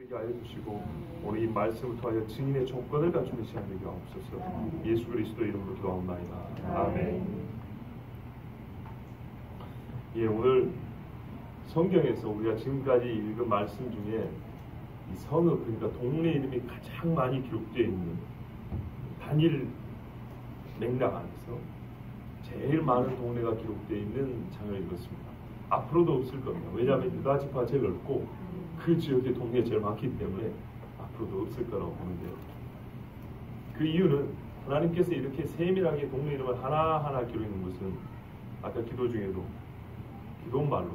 되게 하여 주시고 오늘 이 말씀을 통하여 증인의 조건을 갖추는 시간 되게 하옵소서. 예수 그리스도 이름으로 기도하옵나이다. 아멘. 예, 오늘 성경에서 우리가 지금까지 읽은 말씀 중에 이 성읍, 그러니까 동네 이름이 가장 많이 기록되어 있는 단일 맥락 안에서 제일 많은 동네가 기록되어 있는 장을 읽었습니다. 앞으로도 없을 겁니다. 왜냐하면 유다 지파가 제일 넓고 그 지역의 동네가 제일 많기 때문에 앞으로도 없을 거라고 보는데요. 그 이유는 하나님께서 이렇게 세밀하게 동네 이름을 하나하나 기록하는 것은 아까 기도 중에도 기도말로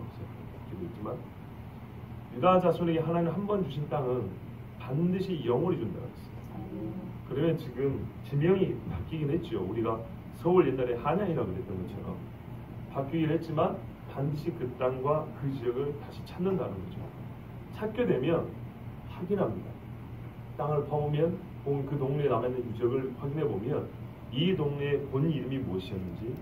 기도했지만 유다 자손에게 하나님 한 번 주신 땅은 반드시 영원히 준다고 했어요. 그러면 지금 지명이 바뀌긴 했죠. 우리가 서울 옛날에 한양이라고 그랬던 것처럼 바뀌긴 했지만 반드시 그 땅과 그 지역을 다시 찾는다는 거죠. 찾게 되면 확인합니다. 땅을 파보면 그 동네에 남아있는 유적을 확인해 보면 이 동네의 본 이름이 무엇이었는지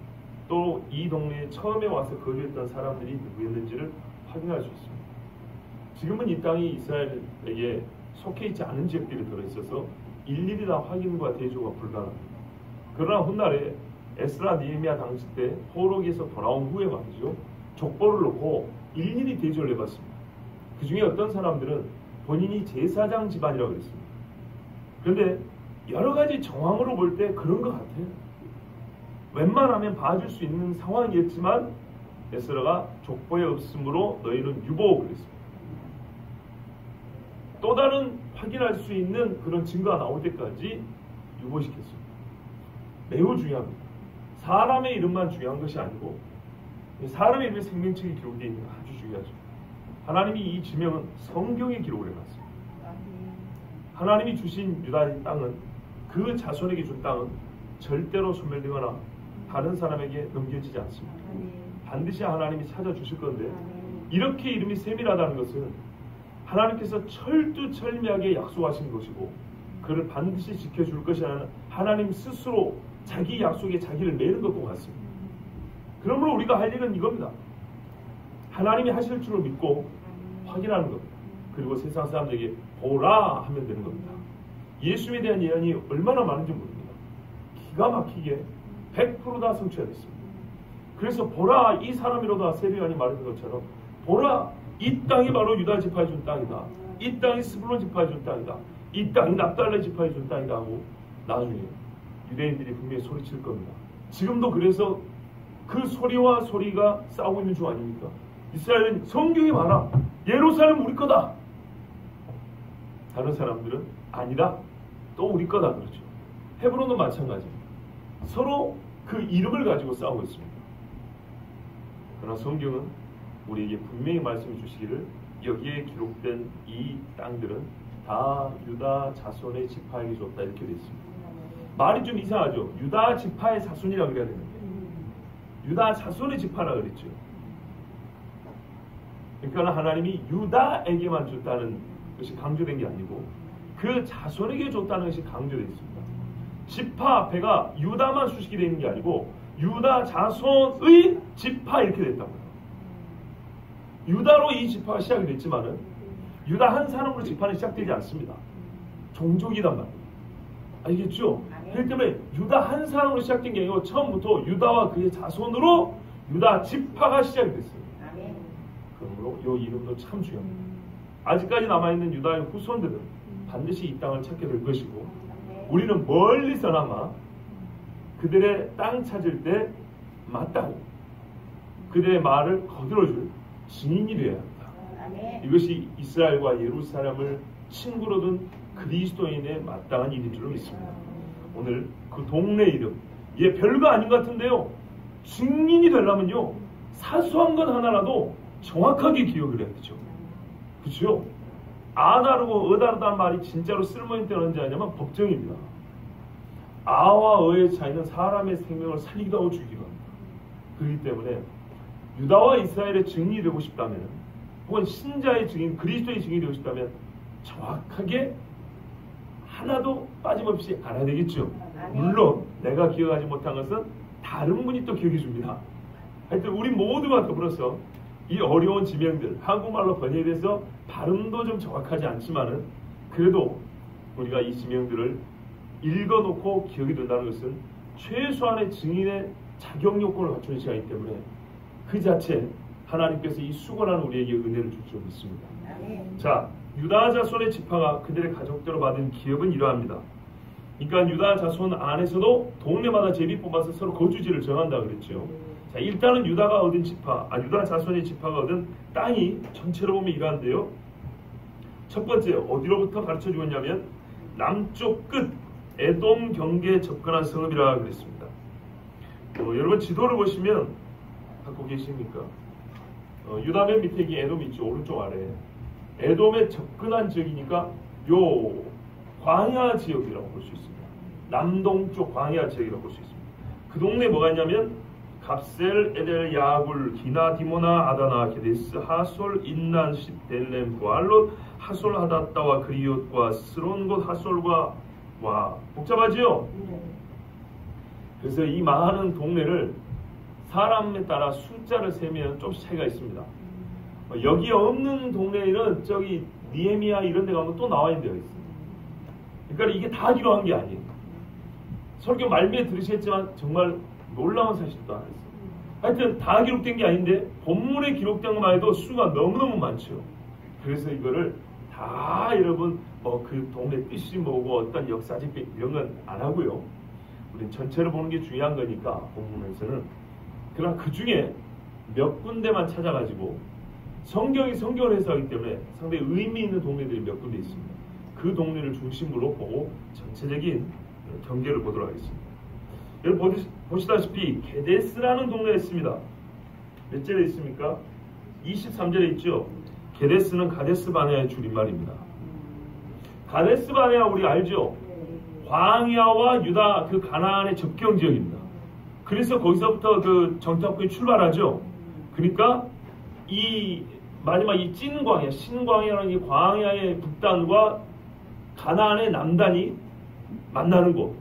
또 이 동네에 처음에 와서 거주했던 사람들이 누구였는지를 확인할 수 있습니다. 지금은 이 땅이 이스라엘에게 속해 있지 않은 지역들이 들어있어서 일일이 다 확인과 대조가 불가능합니다. 그러나 훗날에 에스라 느헤미야 당시 때 포로기에서 돌아온 후에 말이죠. 족보를 놓고 일일이 대조를 해봤습니다. 그 중에 어떤 사람들은 본인이 제사장 집안이라고 그랬습니다. 그런데 여러 가지 정황으로 볼 때 그런 것 같아요. 웬만하면 봐줄 수 있는 상황이었지만 에스라가 족보에 없으므로 너희는 유보 그랬습니다. 또 다른 확인할 수 있는 그런 증거가 나올 때까지 유보시켰습니다. 매우 중요합니다. 사람의 이름만 중요한 것이 아니고 사람의 이름의 생명책이 기록되어 있는 게 아주 중요하죠. 하나님이 이 지명은 성경에 기록을 해놨습니다. 하나님이 주신 유다의 땅은 그 자손에게 준 땅은 절대로 소멸되거나 다른 사람에게 넘겨지지 않습니다. 반드시 하나님이 찾아주실 건데 이렇게 이름이 세밀하다는 것은 하나님께서 철두철미하게 약속하신 것이고 그를 반드시 지켜줄 것이라는 하나님 스스로 자기 약속에 자기를 매는 것과 같습니다. 그러므로 우리가 할 일은 이겁니다. 하나님이 하실 줄을 믿고 확인하는 겁니다. 그리고 세상 사람들에게 보라 하면 되는 겁니다. 예수에 대한 예언이 얼마나 많은지 모릅니다. 기가 막히게 100% 다 성취됐습니다. 그래서 보라 이 사람이로다 세례요한이 말했던 것처럼 보라 이 땅이 바로 유다 지파에 준 땅이다. 이 땅이 스불론 지파에 준 땅이다. 이 땅이 납달레 지파에 준 땅이다 하고 나중에 유대인들이 분명히 소리칠 겁니다. 지금도 그래서 그 소리와 소리가 싸우고 있는 중 아닙니까? 이스라엘은 성경이 많아. 예루살렘 우리 거다. 다른 사람들은 아니다. 또 우리 거다 그러죠. 헤브론도 마찬가지입니다. 서로 그 이름을 가지고 싸우고 있습니다. 그러나 성경은 우리에게 분명히 말씀해 주시기를 여기에 기록된 이 땅들은 다 유다 자손의 지파에게 줬다 이렇게 되어 있습니다. 말이 좀 이상하죠. 유다 지파의 자손이라고 그래야 되는데 유다 자손의 지파라 그랬죠. 그러니까 하나님이 유다에게만 줬다는 것이 강조된 게 아니고 그 자손에게 줬다는 것이 강조되어 있습니다. 지파 앞에가 유다만 수식이 되는 게 아니고 유다 자손의 지파 이렇게 됐다고요. 유다로 이 지파가 시작이 됐지만은 유다 한 사람으로 지파는 시작되지 않습니다. 종족이란 말이에요. 알겠죠? 그렇기 때문에 유다 한 사람으로 시작된 게 아니고 처음부터 유다와 그의 자손으로 유다 지파가 시작이 됐어요. 그러므로 이 이름도 참 중요합니다. 아직까지 남아있는 유다의 후손들은 반드시 이 땅을 찾게 될 것이고 우리는 멀리서나마 그들의 땅 찾을 때 맞다고 그들의 말을 거들어줄 증인이 되어야 합니다. 이것이 이스라엘과 예루살렘을 친구로 둔 그리스도인의 마땅한 일인 줄로 믿습니다. 오늘 그 동네 이름 얘 별거 아닌 것 같은데요. 증인이 되려면요 사소한 것 하나라도 정확하게 기억을 해야 되죠. 그렇죠? 아다르고 어다르다는 말이 진짜로 쓸모있는 때는 언제 하냐면 법정입니다. 아와 어의 차이는 사람의 생명을 살리기도 하고 죽이기도 합니다. 그렇기 때문에 유다와 이스라엘의 증인이 되고 싶다면 혹은 신자의 증인, 그리스도의 증인이 되고 싶다면 정확하게 하나도 빠짐없이 알아야 되겠죠. 물론 내가 기억하지 못한 것은 다른 분이 또 기억해 줍니다. 하여튼 우리 모두가 더불어서 이 어려운 지명들 한국말로 번역돼서 발음도 좀 정확하지 않지만은 그래도 우리가 이 지명들을 읽어놓고 기억이 된다는 것은 최소한의 증인의 자격 요건을 갖춘 시간이기 때문에 그 자체 하나님께서 이 수고라는 우리에게 은혜를 줄 줄 믿습니다. 자, 유다 자손의 지파가 그들의 가족대로 받은 기업은 이러합니다. 그러니까 유다 자손 안에서도 동네마다 제비 뽑아서 서로 거주지를 정한다 그랬죠. 자, 일단은 유다 자손의 지파가 얻은 땅이 전체로 보면 이러한데요. 첫 번째 어디로부터 가르쳐 주었냐면 남쪽 끝 에돔 경계에 접근한 성읍이라 그랬습니다. 여러분 지도를 보시면 갖고 계십니까? 유다 맨 밑에 에돔이 있죠. 오른쪽 아래 에돔에 접근한 지역이니까 요 광야 지역이라고 볼 수 있습니다. 남동쪽 광야 지역이라고 볼 수 있습니다. 그 동네에 뭐가 있냐면 갑셀, 에델, 야굴, 기나, 디모나, 아다나, 게데스, 하솔, 인난, 십델렘, 부알롯, 하솔, 하다따와 그리옷과 스론곳, 하솔과 와 복잡하지요? 그래서 이 많은 동네를 사람에 따라 숫자를 세면 좀씩 차이가 있습니다. 여기 없는 동네는 저기 니에미야 이런 데 가면 또 나와 있는 데가 있습니다. 그러니까 이게 다 기록한 게 아니에요. 설교 말미에 들으셨지만 정말 놀라운 사실도 하나 있어요. 하여튼 다 기록된 게 아닌데 본문에 기록된 것만 해도 수가 너무너무 많죠. 그래서 이거를 다 여러분 그 동네 뜻이 뭐고 어떤 역사적 이런 건 안 하고요. 우리는 전체를 보는 게 중요한 거니까 본문에서는. 그러나 그 중에 몇 군데만 찾아가지고 성경이 성경을 해석하기 때문에 상당히 의미 있는 동네들이 몇 군데 있습니다. 그 동네를 중심으로 보고 전체적인 경계를 보도록 하겠습니다. 여러분 보시다시피 게데스라는 동네가 있습니다. 몇 절에 있습니까? 23절에 있죠. 게데스는 가데스 바네아의 줄임말입니다. 가데스 바네아 우리 알죠? 광야와 유다 그 가나안의 접경 지역입니다. 그래서 거기서부터 그 정탐꾼이 출발하죠. 그러니까 이 마지막 이 찐 광야, 신광야라는 이 광야의 북단과 가나안의 남단이 만나는 곳.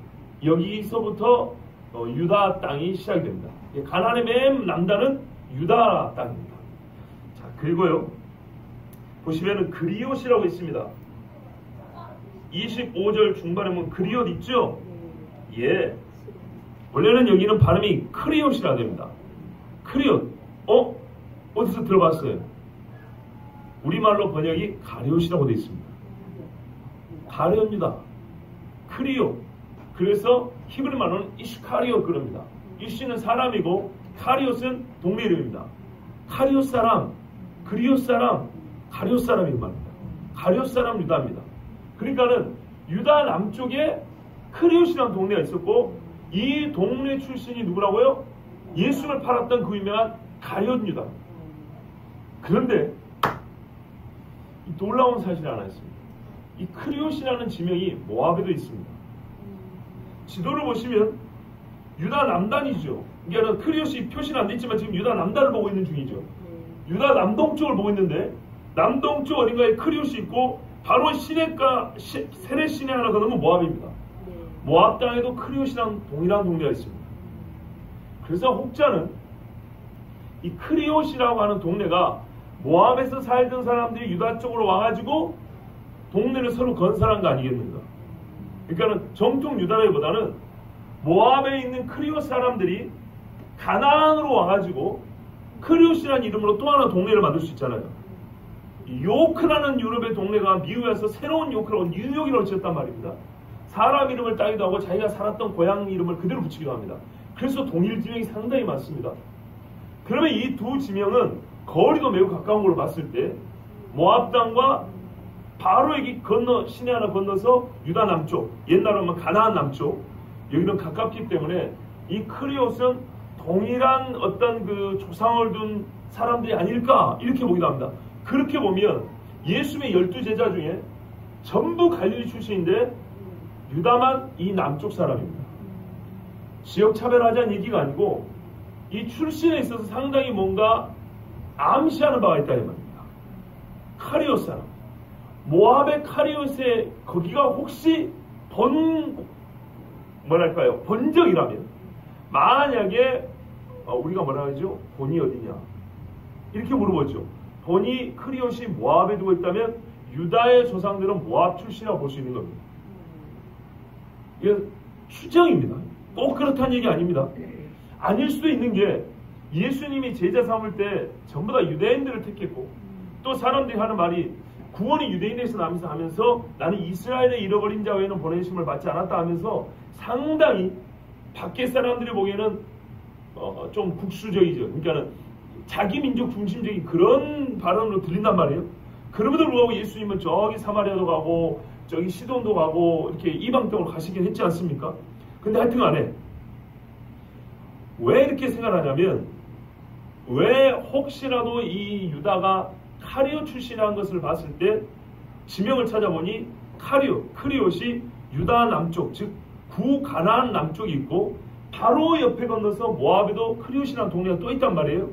여기서부터 유다 땅이 시작됩니다. 가나안의 맨 남단은 유다 땅입니다. 자, 그리고요. 보시면은 그리옷이라고 있습니다. 25절 중반에 보면 그리옷 있죠? 예. 원래는 여기는 발음이 크리옷이라 됩니다. 크리옷. 어디서 들어봤어요? 우리말로 번역이 가리옷이라고 되어 있습니다. 가리옵니다. 크리옷. 그래서 히브리 말로는 이슈카리옷 그럽니다. 이슈는 사람이고 카리옷은 동네 이름입니다. 카리옷 사람, 그리옷 사람, 가리옷 사람이 말입니다. 가리옷 사람 유다입니다. 그러니까는 유다 남쪽에 크리옷이라는 동네가 있었고 이 동네 출신이 누구라고요? 예수를 팔았던 그 유명한 가룟 유다. 그런데 이 놀라운 사실이 하나 있습니다. 이 크리옷이라는 지명이 모압에도 있습니다. 지도를 보시면 유다 남단이죠. 그러니까 크리옷이 표시는 안 돼 있지만 지금 유다 남단을 보고 있는 중이죠. 유다 남동쪽을 보고 있는데 남동쪽 어딘가에 크리옷이 있고 바로 시내가 세례 시내 하나 건너면 모압입니다. 모압 땅에도 크리옷이랑 동일한 동네가 있습니다. 그래서 혹자는 이 크리옷이라고 하는 동네가 모압에서 살던 사람들이 유다 쪽으로 와가지고 동네를 서로 건설한 거 아니겠는가? 그러니까는 정통 유다라기보다는 모압에 있는 크리옷 사람들이 가나안으로 와가지고 크리옷이라는 이름으로 또 하나 동네를 만들 수 있잖아요. 요크라는 유럽의 동네가 미국에서 새로운 요크라고 뉴욕이라고 지었단 말입니다. 사람 이름을 따기도 하고 자기가 살았던 고향 이름을 그대로 붙이기도 합니다. 그래서 동일 지명이 상당히 많습니다. 그러면 이 두 지명은 거리도 매우 가까운 걸로 봤을 때 모압 땅과 바로 여기 건너 시내 하나 건너서 유다 남쪽, 옛날로 하면 가나안 남쪽 여기는 가깝기 때문에 이 크리옷은 동일한 어떤 그 조상을 둔 사람들이 아닐까 이렇게 보기도 합니다. 그렇게 보면 예수의 12제자 중에 전부 갈릴리 출신인데 유다만 이 남쪽 사람입니다. 지역 차별하자는 얘기가 아니고 이 출신에 있어서 상당히 뭔가 암시하는 바가 있다 이 말입니다. 카리옷 사람. 모압의 카리옷에 거기가 혹시 번적이라면 만약에 우리가 뭐라 하죠? 본이 어디냐? 이렇게 물어보죠. 본이 크리옷이 모압에 두고 있다면 유다의 조상들은 모압 출신이라고 볼 수 있는 겁니다. 이게 추정입니다. 꼭 그렇다는 얘기 아닙니다. 아닐 수도 있는 게 예수님이 제자 삼을 때 전부 다 유대인들을 택했고 또 사람들이 하는 말이 구원이 유대인에서 나면서 하면서 나는 이스라엘의 잃어버린 자 외에는 보내심을 받지 않았다 하면서 상당히 밖에 사람들이 보기에는 좀 국수적이죠. 그러니까는 자기 민족 중심적인 그런 발언으로 들린단 말이에요. 그럼에도 불구하고 예수님은 저기 사마리아도 가고 저기 시돈도 가고 이렇게 이방 땅으로 가시긴 했지 않습니까? 근데 하여튼 간에 왜 이렇게 생각하냐면 왜 혹시라도 이 유다가 카리오 출신이라는 것을 봤을 때 지명을 찾아보니 크리옷이 유다 남쪽 즉 구가나안 남쪽이 있고 바로 옆에 건너서 모압에도 크리옷이라는 동네가 또 있단 말이에요.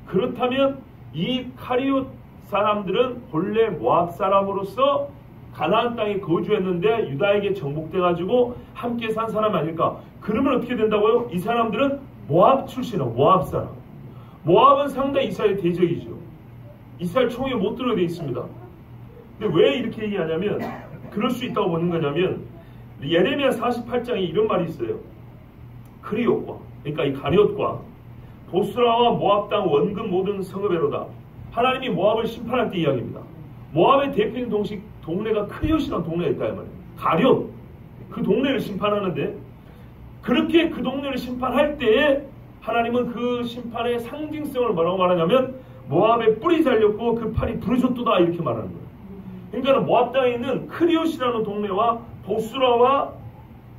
그렇다면 이 카리옷 사람들은 본래 모압 사람으로서 가나안 땅에 거주했는데 유다에게 정복돼가지고 함께 산 사람 아닐까? 그러면 어떻게 된다고요? 이 사람들은 모압 출신이라고 모압 사람. 모압은 상당히 이스라엘 대적이죠. 이스라엘 총에 못 들어야 돼 있습니다. 근데 왜 이렇게 얘기하냐면 그럴 수 있다고 보는 거냐면 예레미야 48장에 이런 말이 있어요. 크리옷과 그러니까 이 가룟과 보스라와 모압 땅 원근 모든 성읍에로다. 하나님이 모압을 심판할 때 이야기입니다. 모압의 대표적인 동네가 크리옷이라는 동네가 있다 이 말이에요. 가룟 그 동네를 심판하는데 그렇게 그 동네를 심판할 때에 하나님은 그 심판의 상징성을 뭐라고 말하냐면 모압의 뿔이 잘렸고 그 팔이 부르셨도다 이렇게 말하는 거예요. 그러니까 모압 땅에 있는 크리옷이라는 동네와 보스라와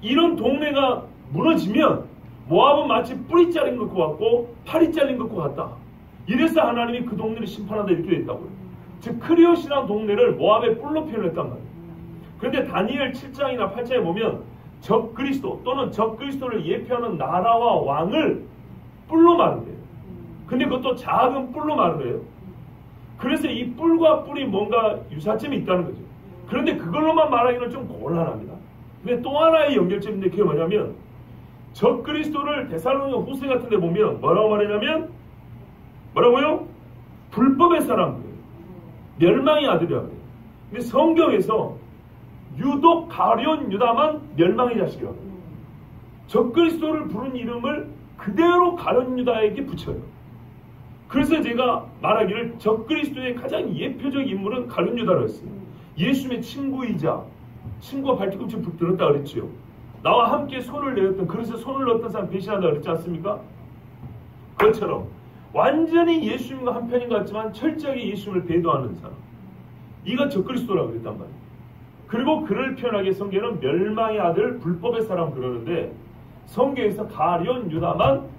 이런 동네가 무너지면 모압은 마치 뿔이 잘린 것 같고 팔이 잘린 것 같다. 이래서 하나님이 그 동네를 심판한다 이렇게 됐다고요. 즉 크리옷이라는 동네를 모압의 뿔로 표현했단 말이에요. 그런데 다니엘 7장이나 8장에 보면 적그리스도 또는 적그리스도를 예표하는 나라와 왕을 뿔로 말해요. 근데 그것도 작은 뿔로 말해요. 그래서 이 뿔과 뿔이 뭔가 유사점이 있다는 거죠. 그런데 그걸로만 말하기는 좀 곤란합니다. 근데 또 하나의 연결점인데 그게 뭐냐면 적그리스도를 데살로니가 후서 같은 데 보면 뭐라고 말하냐면 뭐라고요? 불법의 사람들 멸망의 아들이라고 해요. 근데 성경에서 유독 가룟 유다만 멸망의 자식이라고 해요. 적그리스도를 부른 이름을 그대로 가룟 유다에게 붙여요. 그래서 제가 말하기를 적그리스도의 가장 예표적 인물은 가룟 유다라고 했어요. 예수님의 친구이자 친구가 발뒤꿈치 들었다 그랬지요. 나와 함께 손을 내었던 그래서 손을 넣었던 사람 배신한다 그랬지 않습니까? 그것처럼 완전히 예수님과 한편인 것 같지만 철저하게 예수님을 배도하는 사람 이가 적그리스도라고 그랬단 말이에요. 그리고 그를 표현하기에 성경은 멸망의 아들 불법의 사람 그러는데 성경에서 가룟 유다만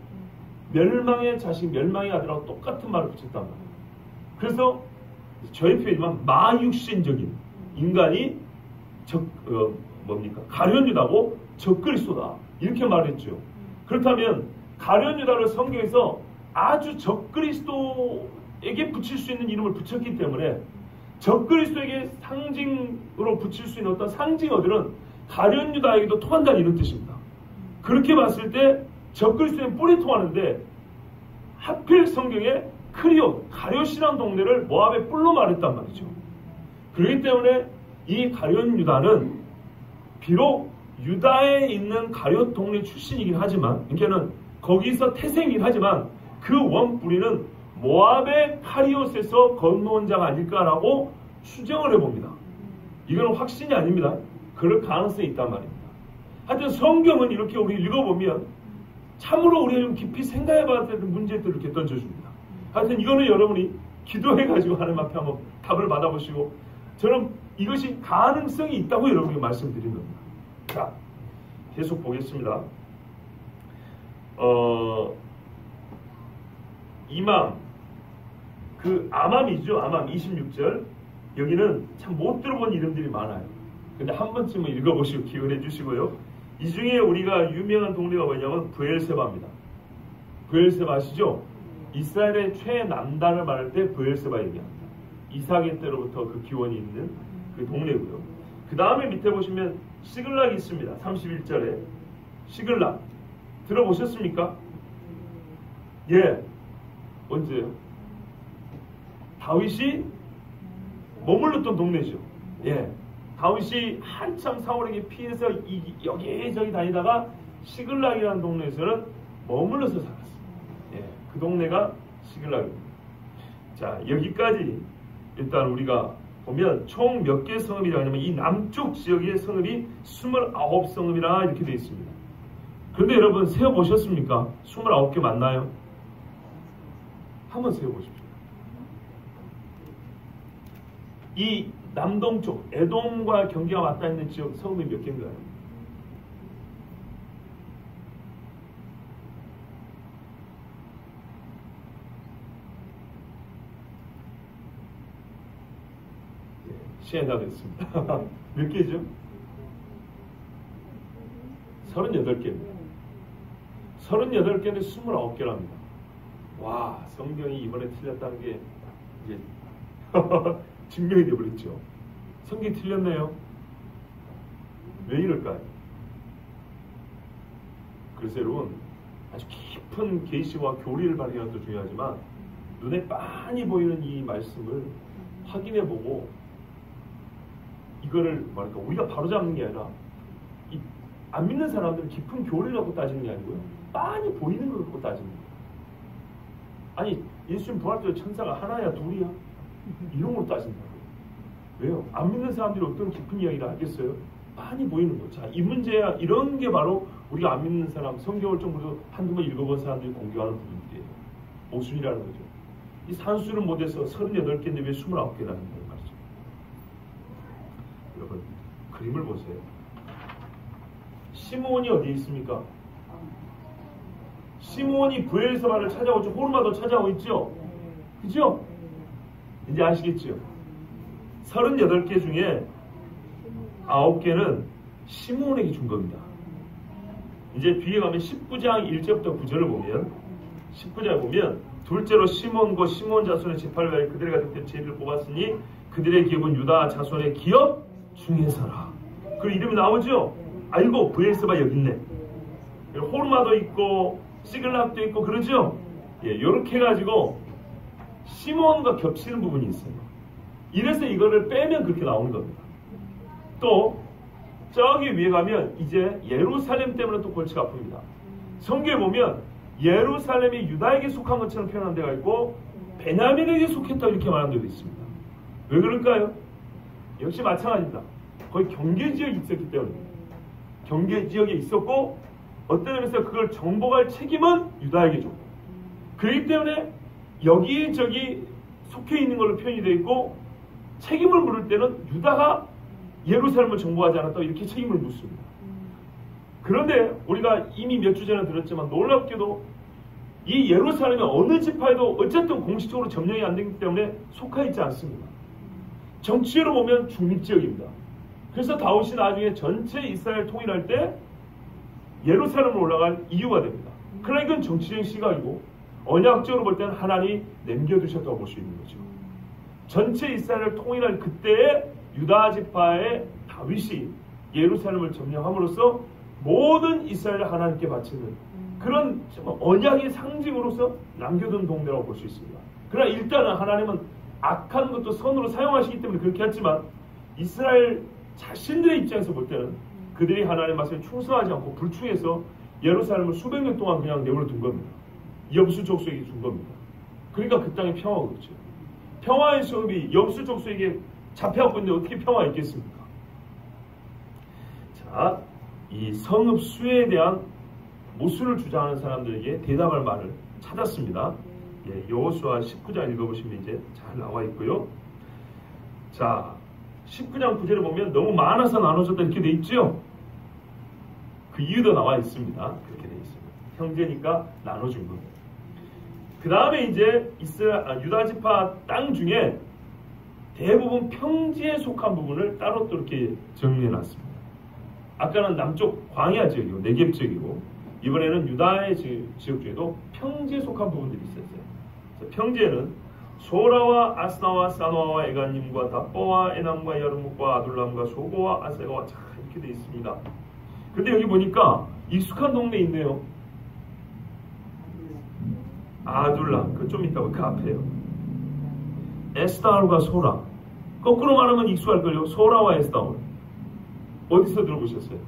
멸망의 자식 멸망의 아들하고 똑같은 말을 붙였단 말이에요. 그래서 저희 표현이지만 마육신적인 인간이 가룟 유다고 적그리스도다 이렇게 말했죠. 그렇다면 가룟 유다를 성경에서 아주 적그리스도에게 붙일 수 있는 이름을 붙였기 때문에 적그리스도에게 상징으로 붙일 수 있는 어떤 상징어들은 가룟 유다에게도 통한다는 이런 뜻입니다. 그렇게 봤을 때 적그리스도는 뿔이 통하는데 하필 성경에 크리옷, 가룟이라는 동네를 모압의 뿔로 말했단 말이죠. 그렇기 때문에 이 가룟 유다는 비록 유다에 있는 가룟 동네 출신이긴 하지만 그러니까는 거기서 태생이긴 하지만 그 원뿌리는 모압의 카리옷에서 건너온 자가 아닐까라고 추정을 해봅니다. 이건 확신이 아닙니다. 그럴 가능성이 있단 말입니다. 하여튼 성경은 이렇게 우리 읽어보면 참으로 우리가 좀 깊이 생각해봐야 되는 문제들을 이렇게 던져줍니다. 하여튼 이거는 여러분이 기도해가지고 하나님 앞에 한번 답을 받아보시고 저는 이것이 가능성이 있다고 여러분에게 말씀드린 겁니다. 자, 계속 보겠습니다. 이맘 그 아맘이죠. 아맘 26절 여기는 참 못 들어본 이름들이 많아요. 근데 한 번쯤은 읽어보시고 기원해 주시고요. 이 중에 우리가 유명한 동네가 뭐냐면 브엘세바입니다. 브엘세바 아시죠? 이스라엘의 최남단을 말할 때 브엘세바 얘기합니다. 이삭의 때로부터 그 기원이 있는 그 동네고요. 그 다음에 밑에 보시면 시글락이 있습니다. 31절에 시글락 들어보셨습니까? 예. 언제요? 다윗이 머물렀던 동네죠. 예. 다윗이 한참 사울에게 피해서 여기저기 다니다가 시글락이라는 동네에서는 머물러서 살았어요. 예. 그 동네가 시글락입니다. 자, 여기까지 일단 우리가 보면 총 몇 개의 성읍이라고 하냐면 이 남쪽 지역의 성읍이 29성읍이라 이렇게 되어 있습니다. 그런데 여러분 세어보셨습니까? 29개 맞나요? 한번 세어보십시오. 이 남동쪽 에돔과 경계가 맞닿아 있는 지역 성읍이 몇 개인가요? 시간이 다 됐습니다. 몇 개죠? 38개입니다. 38개인데 29개랍니다. 와, 성경이 이번에 틀렸다는 게 이제 증명이 되어버렸죠. 성경이 틀렸네요. 왜 이럴까요? 그래서 여러분, 아주 깊은 계시와 교리를 발휘하는 것도 중요하지만 눈에 빤히 보이는 이 말씀을 확인해보고 이거를 뭐랄까 우리가 바로잡는 게 아니라 안 믿는 사람들은 깊은 교리를 갖고 따지는 게 아니고요, 빤히 보이는 걸 갖고 따지는 거예요. 아니 예수님 부활 때 천사가 하나야 둘이야? 이런 걸로 따진다고요. 왜요? 안 믿는 사람들이 어떤 깊은 이야기를 하겠어요? 빤히 보이는 거. 자, 이 문제야, 이런 게 바로 우리가 안 믿는 사람, 성경을 좀 그래도 한두 번 읽어본 사람들이 공격하는 부분들이에요. 모순이라는 거죠. 이 산수를 못해서 38개인데 왜 29개라는 거예요? 말이죠. 여러분, 그림을 보세요. 시므온이 어디에 있습니까? 시므온이 브엘세바를 찾아오고 있죠. 호르마도 찾아오고 있죠. 그죠? 이제 아시겠죠? 38개 중에 9개는 시므온에게 준 겁니다. 이제 뒤에 가면 19장 1절부터 9절을 보면 19장에 보면 둘째로 시므온과 시므온 자손의 지파를 위하여 그들의 가족된 제비를 뽑았으니 그들의 기업은 유다 자손의 기업 중에서라. 그 이름이 나오죠? 아이고 브엘세바 여기 있네. 호르마도 있고 시글락도 있고 그러죠? 예, 요렇게 해가지고 시므온과 겹치는 부분이 있어요. 이래서 이거를 빼면 그렇게 나오는 겁니다. 또 저기 위에 가면 이제 예루살렘 때문에 또 골치가 아픕니다. 성경에 보면 예루살렘이 유다에게 속한 것처럼 표현한 데가 있고 베냐민에게 속했다 이렇게 말한 데도 있습니다. 왜 그럴까요? 역시 마찬가지입니다. 거의 경계지역이 있었기 때문입니다. 경계지역에 있었고 어떤 의미에서 그걸 정복할 책임은 유다에게 줬고, 그렇기 때문에 여기저기 속해 있는 걸로 표현이 되어 있고 책임을 물을 때는 유다가 예루살렘을 정복하지 않았다고 이렇게 책임을 묻습니다. 그런데 우리가 이미 몇 주 전에 들었지만 놀랍게도 이 예루살렘의 어느 지파에도 어쨌든 공식적으로 점령이 안 되기 때문에 속해 있지 않습니다. 정치로 보면 중립지역입니다. 그래서 다윗이 나중에 전체 이스라엘 통일할 때 예루살렘으로 올라갈 이유가 됩니다. 그러나 이건 정치적인 시각이고 언약적으로 볼 때는 하나님이 남겨두셨다고 볼 수 있는 거죠. 전체 이스라엘을 통일할 그때의 유다 지파의 다윗이 예루살렘을 점령함으로써 모든 이스라엘을 하나님께 바치는 그런 언약의 상징으로서 남겨둔 동네라고 볼 수 있습니다. 그러나 일단은 하나님은 악한 것도 선으로 사용하시기 때문에 그렇게 했지만 이스라엘 자신들의 입장에서 볼 때는 그들이 하나님의 말씀에 충성하지 않고 불충해서 예루살렘을 수백 년 동안 그냥 내버려 둔 겁니다. 여부수 족속에게 준 겁니다. 그러니까 그 땅에 평화가 없죠. 평화의 성읍이 여부수 족속에게 잡혀갖고 있는데 어떻게 평화가 있겠습니까? 자, 이 성읍 수에 대한 모순을 주장하는 사람들에게 대답할 말을 찾았습니다. 예, 여호수아 19장 읽어보시면 이제 잘 나와 있고요. 자, 19장 9절에 보면 너무 많아서 나눠졌다 이렇게 돼 있죠? 그 이유도 나와 있습니다. 그렇게 돼 있습니다. 형제니까 나눠준 겁니다. 그 다음에 이제 유다 지파 땅 중에 대부분 평지에 속한 부분을 따로 또 이렇게 정리해 놨습니다. 아까는 남쪽 광야 지역이고 네겝 지역이고 이번에는 유다의 지역 중에도 평지에 속한 부분들이 있었어요. 평지에는 소라와 아스나와 사노아와 에가님과 답보와 에남과 여르묵과 아둘람과 소고와 아세가와 자 이렇게 되어 있습니다. 근데 여기 보니까 익숙한 동네 있네요. 아둘람 그 좀 있다고 그 앞에요. 에스다올과 소라. 거꾸로 말하면 익숙할걸요. 소라와 에스다올. 어디서 들어보셨어요?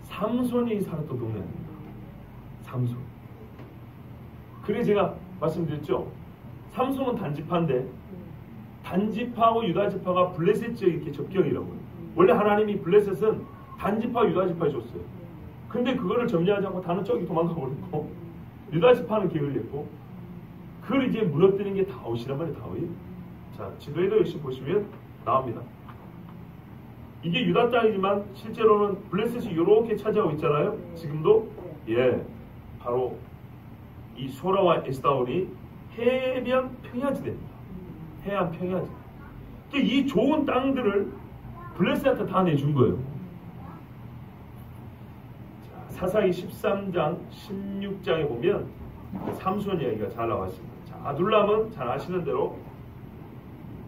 삼손이 살았던 동네 아닙니까? 삼손. 그래 제가 말씀드렸죠. 삼손은 단지파인데 단지파하고 유다지파가 블레셋 지역에 이렇게 접경이라고요. 원래 하나님이 블레셋은 단지파 유다지파에 줬어요. 근데 그거를 점령하지 않고 다른 쪽이 도망가 버렸고 유다지파는 게을렸고 그걸 이제 무너뜨린 게 다윗이란 말이에요. 다윗. 자, 지도에도 역시 보시면 나옵니다. 이게 유다 땅이지만 실제로는 블레셋이 이렇게 차지하고 있잖아요. 지금도 바로 이 소라와 에스다올이 해변 평야지대입니다. 해안 평야지대. 이 좋은 땅들을 블레셋한테 다 내준 거예요. 자, 사사기 13장 16장에 보면 삼손 이야기가 잘 나와 있습니다. 자, 아둘람은 잘 아시는 대로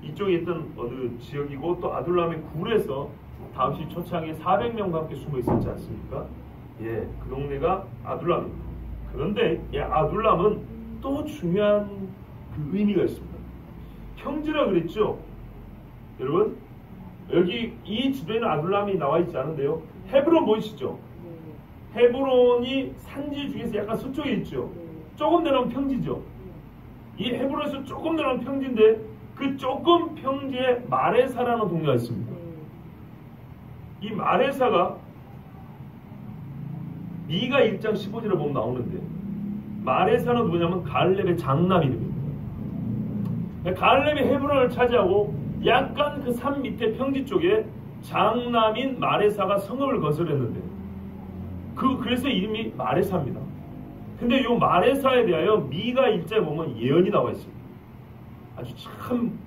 이쪽에 있던 어느 지역이고 또 아둘람의 굴에서 다윗이 초창에 400명과 함께 숨어 있었지 않습니까? 그 동네가 아둘람입니다. 그런데 이 아둘람은 또 중요한 그 의미가 있습니다. 평지라 그랬죠? 여러분 여기 이 지도에는 아둘람이 나와 있지 않은데요. 헤브론 보이시죠? 헤브론이 산지 중에서 약간 서쪽에 있죠. 조금 내려오면 평지죠. 이 헤브론에서 조금 내려오면 평지인데 그 조금 평지에 마레사라는 동네가 있습니다. 이 마레사가 미가 1장 15절에 보면 나오는데 마레사는 누구냐면 갈렙의 장남 이름입니다. 갈렙이 헤브론을 차지하고 약간 그 산 밑에 평지 쪽에 장남인 마레사가 성읍을 건설했는데 그래서 이름이 마레사입니다. 근데 이 마레사에 대하여 미가 1장에 보면 예언이 나와 있습니다. 아주 참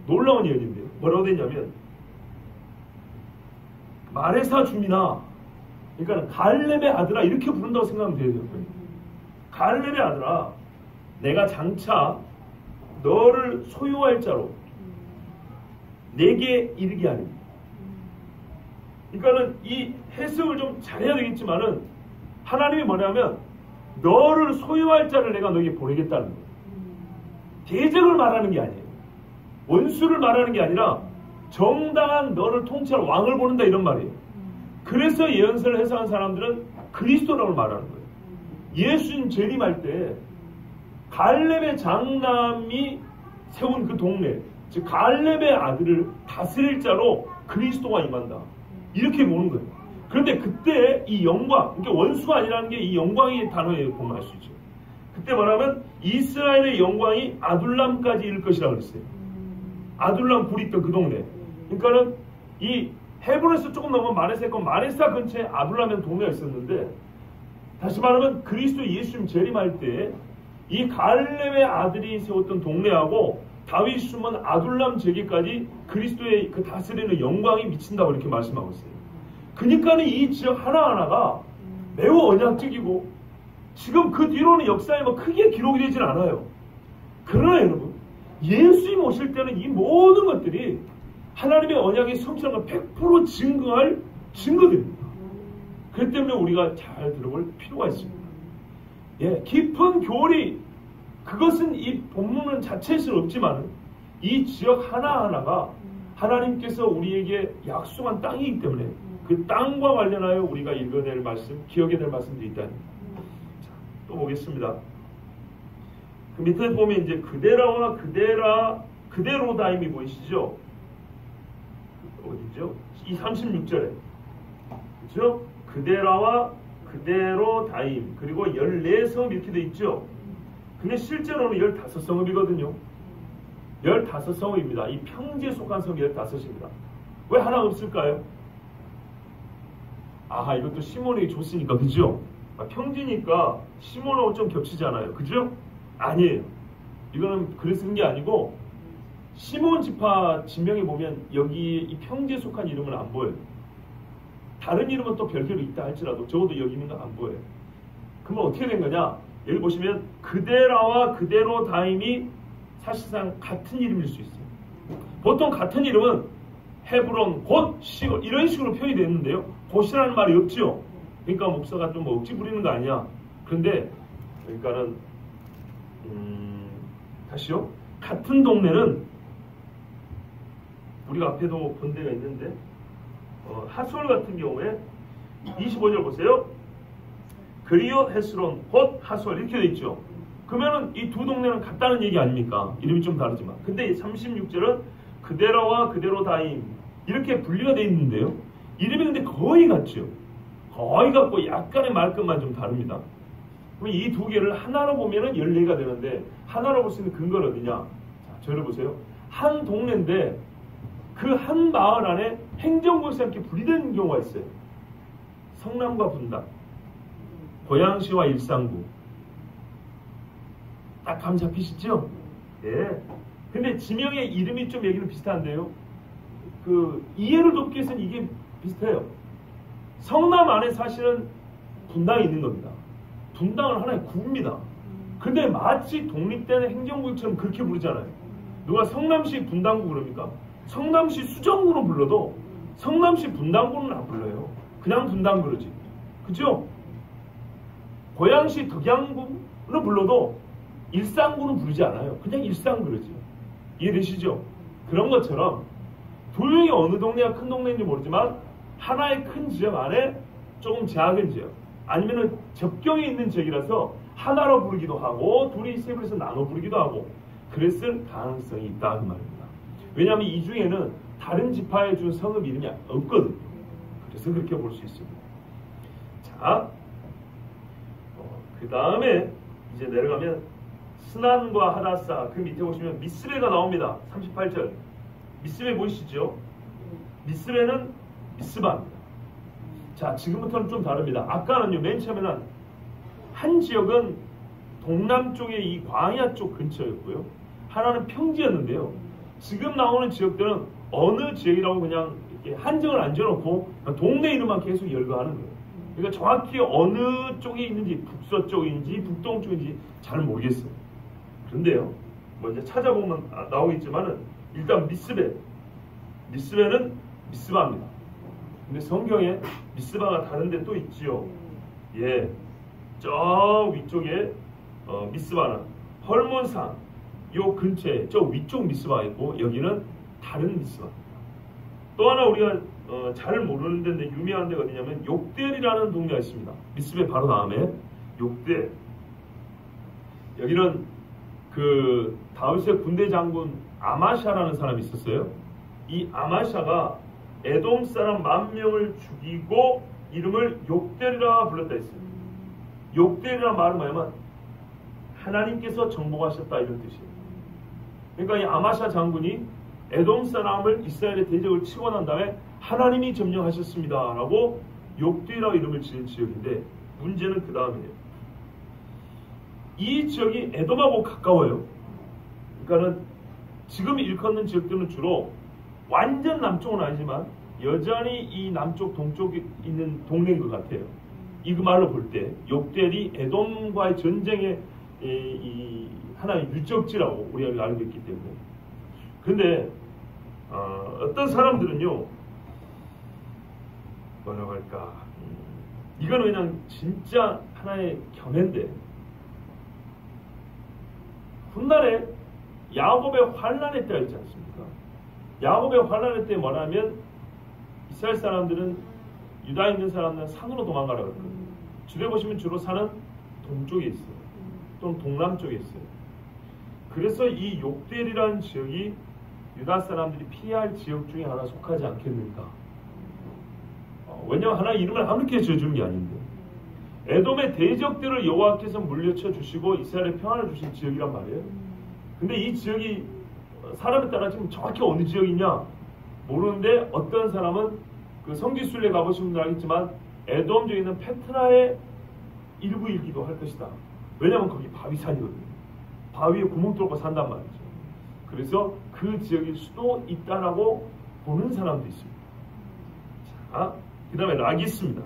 놀라운 예언인데요. 뭐라고 되냐면 마레사 주민아, 그러니까 갈렙의 아들아 이렇게 부른다고 생각하면 돼요. 갈렙의 아들아, 내가 장차 너를 소유할 자로 내게 이르게 하리. 그러니까는 이 해석을 좀 잘해야 되겠지만은 하나님이 뭐냐면 너를 소유할 자를 내가 너에게 보내겠다는 거예요. 대적을 말하는 게 아니에요. 원수를 말하는 게 아니라 정당한 너를 통치할 왕을 보낸다 이런 말이에요. 그래서 예언서를 해석한 사람들은 그리스도라고 말하는 거예요. 예수님 재림할 때 갈렙의 장남이 세운 그 동네, 즉 갈렙의 아들을 다스릴 자로 그리스도가 임한다. 이렇게 보는 거예요. 그런데 그때 이 영광, 그러니까 원수가 아니라는 게 이 영광의 단어에 보면 알 수 있죠. 그때 말하면 이스라엘의 영광이 아둘람까지 이를 것이라고 그랬어요. 아둘람 굴이 있던 그 동네. 그러니까는 이 헤브론에서 조금 넘어면 마레사 있고 마레사 근처에 아둘람이라는 동네가 있었는데 다시 말하면 그리스도 예수님 재림할 때 이 갈렙의 아들이 세웠던 동네하고 다윗이 숨은 아둘람 제기까지 그리스도의 그 다스리는 영광이 미친다고 이렇게 말씀하고 있어요. 그러니까는 이 지역 하나하나가 매우 언약적이고 지금 그 뒤로는 역사에 뭐 크게 기록이 되진 않아요. 그러나 여러분 예수님 오실 때는 이 모든 것들이 하나님의 언약의 성취라는 걸 100% 증거할 증거들입니다. 그렇기 때문에 우리가 잘 들어볼 필요가 있습니다. 깊은 교리, 그것은 이 본문 자체에서는 없지만 이 지역 하나하나가 하나님께서 우리에게 약속한 땅이기 때문에 그 땅과 관련하여 우리가 읽어낼 말씀, 기억해야 될 말씀들이 있다는 겁니다. 또 보겠습니다. 그 밑에 보면 이제 그데라와 그데로다임이 보이시죠? 어디죠? 이 36절에. 그렇죠? 그데라와 그데로다임 그리고 14성읍 이렇게 돼 있죠? 근데 실제로는 15성읍이거든요. 15성읍입니다. 이 평지에 속한 성이 15입니다. 왜 하나 없을까요? 아하, 이것도 시몬에게 줬으니까, 그죠? 평지니까 시몬하고 좀 겹치잖아요. 그죠? 아니에요. 이거는 그래서 쓴 게 아니고 시몬 지파 지명에 보면 여기 이 평지에 속한 이름은 안 보여요. 다른 이름은 또 별개로 있다 할지라도 적어도 여기 있는 건 안 보여요. 그러면 어떻게 된 거냐? 여기 보시면 그데라와 그데로다임이 사실상 같은 이름일 수 있어요. 보통 같은 이름은 헤브론, 곧, 시골 이런 식으로 표현이 됐는데요. 곧이라는 말이 없죠. 그러니까 목사가 좀 억지 부리는 거 아니야. 그런데 그러니까는 다시요. 같은 동네는 우리가 앞에도 본 데가 있는데 하솔 같은 경우에 25절 보세요. 그리옷 헤스론 곧 하솔 이렇게 돼 있죠. 그러면은 이 두 동네는 같다는 얘기 아닙니까? 이름이 좀 다르지만. 근데 36절은 그대로와 그대로다임 이렇게 분리가 돼 있는데요. 이름이 근데 거의 같죠. 거의 같고 약간의 말끝만 좀 다릅니다. 그럼 이 두 개를 하나로 보면은 14개가 되는데 하나로 볼 수 있는 근거는 어디냐? 자, 저를 보세요. 한 동네인데 그 한 마을 안에 행정구에서 이렇게 분리된 경우가 있어요. 성남과 분당, 고양시와 일산구. 딱 감 잡히시죠? 예. 근데 지명의 이름이 좀 여기는 비슷한데요. 그 이해를 돕기 위해서는 이게 비슷해요. 성남 안에 사실은 분당이 있는 겁니다. 분당은 하나의 구입니다. 근데 마치 독립된 행정구역처럼 그렇게 부르잖아요. 누가 성남시 분당구 그럽니까? 성남시 수정구로 불러도 성남시 분당구는 안 불러요. 그냥 분당 그러지. 그죠? 고양시 덕양구로 불러도 일산구는 부르지 않아요. 그냥 일산 그러지. 이해되시죠? 그런 것처럼 분명히 어느 동네가 큰 동네인지 모르지만 하나의 큰 지역 안에 조금 작은 지역 아니면은 접경에 있는 지역이라서 하나로 부르기도 하고 둘이 세 분에서 나눠 부르기도 하고 그랬을 가능성이 있다 그 말입니다. 왜냐하면 이 중에는 다른 지파에 준 성읍 이름이 없거든요. 그래서 그렇게 볼 수 있습니다. 자, 그 다음에 이제 내려가면 스난과 하다사 그 밑에 보시면 미스베가 나옵니다. 38절 미스베 보이시죠? 미스베는 미스바입니다. 자, 지금부터는 좀 다릅니다. 아까는요, 맨 처음에는 한 지역은 동남쪽의 이 광야 쪽 근처였고요. 하나는 평지였는데요. 지금 나오는 지역들은 어느 지역이라고 그냥 이렇게 한정을 안 지어놓고 동네 이름만 계속 열거하는 거예요. 그러니까 정확히 어느 쪽에 있는지 북서쪽인지 북동쪽인지 잘 모르겠어요. 그런데요, 뭐 이제 찾아보면 나오겠지만은 일단 미스베는 미스바입니다. 근데 성경에 미스바가 다른 데 또 있지요. 예, 저 위쪽에 미스바는 헐몬산 요 근처에 저 위쪽 미스바가 있고 여기는 다른 미스바입니다. 또 하나 우리가 잘 모르는 데인데 유명한 데가 어디냐면 욕델이라는 동네가 있습니다. 미스베 바로 다음에 욕델. 여기는 그 다윗의 군대 장군 아마샤라는 사람이 있었어요. 이 아마샤가 에돔 사람 10,000명을 죽이고 이름을 욕델이라 불렀다 했어요. 욕델이라는 말은 뭐냐면 하나님께서 정복하셨다 이런 뜻이에요. 그러니까 이 아마샤 장군이 에돔 사람을 이스라엘의 대적을 치고 난 다음에 하나님이 점령하셨습니다 라고 욕델이라 이름을 지은 지역인데 문제는 그 다음이에요. 이 지역이 에돔하고 가까워요. 그러니까는 지금 일컫는 지역들은 주로 완전 남쪽은 아니지만 여전히 이 남쪽 동쪽에 있는 동네인 것 같아요. 이 그 말로 볼 때 욕델이 에돔과의 전쟁의 이 하나의 유적지라고 우리가 알고 있기 때문에. 근데 어떤 사람들은요 뭐라고 할까 이거는 그냥 진짜 하나의 견해인데 훗날에 야곱의 환란의 때가 있지 않습니까? 야곱의 환란의 때 뭐냐면 이스라엘 사람들은 유다에 있는 사람들은 산으로 도망가라고 했거든요. 주변에 보시면 주로 산은 동쪽에 있어요. 또는 동남쪽에 있어요. 그래서 이 욕델이라는 지역이 유다 사람들이 피해야 할 지역 중에 하나 속하지 않겠는가? 왜냐하면 하나의 이름을 아무렇게 지어주는 게 아닌데 에돔의 대적들을 여호와께서 물려쳐 주시고 이스라엘에 평안을 주신 지역이란 말이에요. 근데 이 지역이 사람에 따라 지금 정확히 어느 지역이냐 모르는데 어떤 사람은 그 성지순례 가보신 분들 알겠지만 에돔 쪽에 있는 페트라의 일부이기도 할 것이다. 왜냐하면 거기 바위산이거든요. 바위에 구멍 뚫고 산단 말이죠. 그래서 그 지역일 수도 있다라고 보는 사람도 있습니다. 자, 그 다음에 라기스입니다.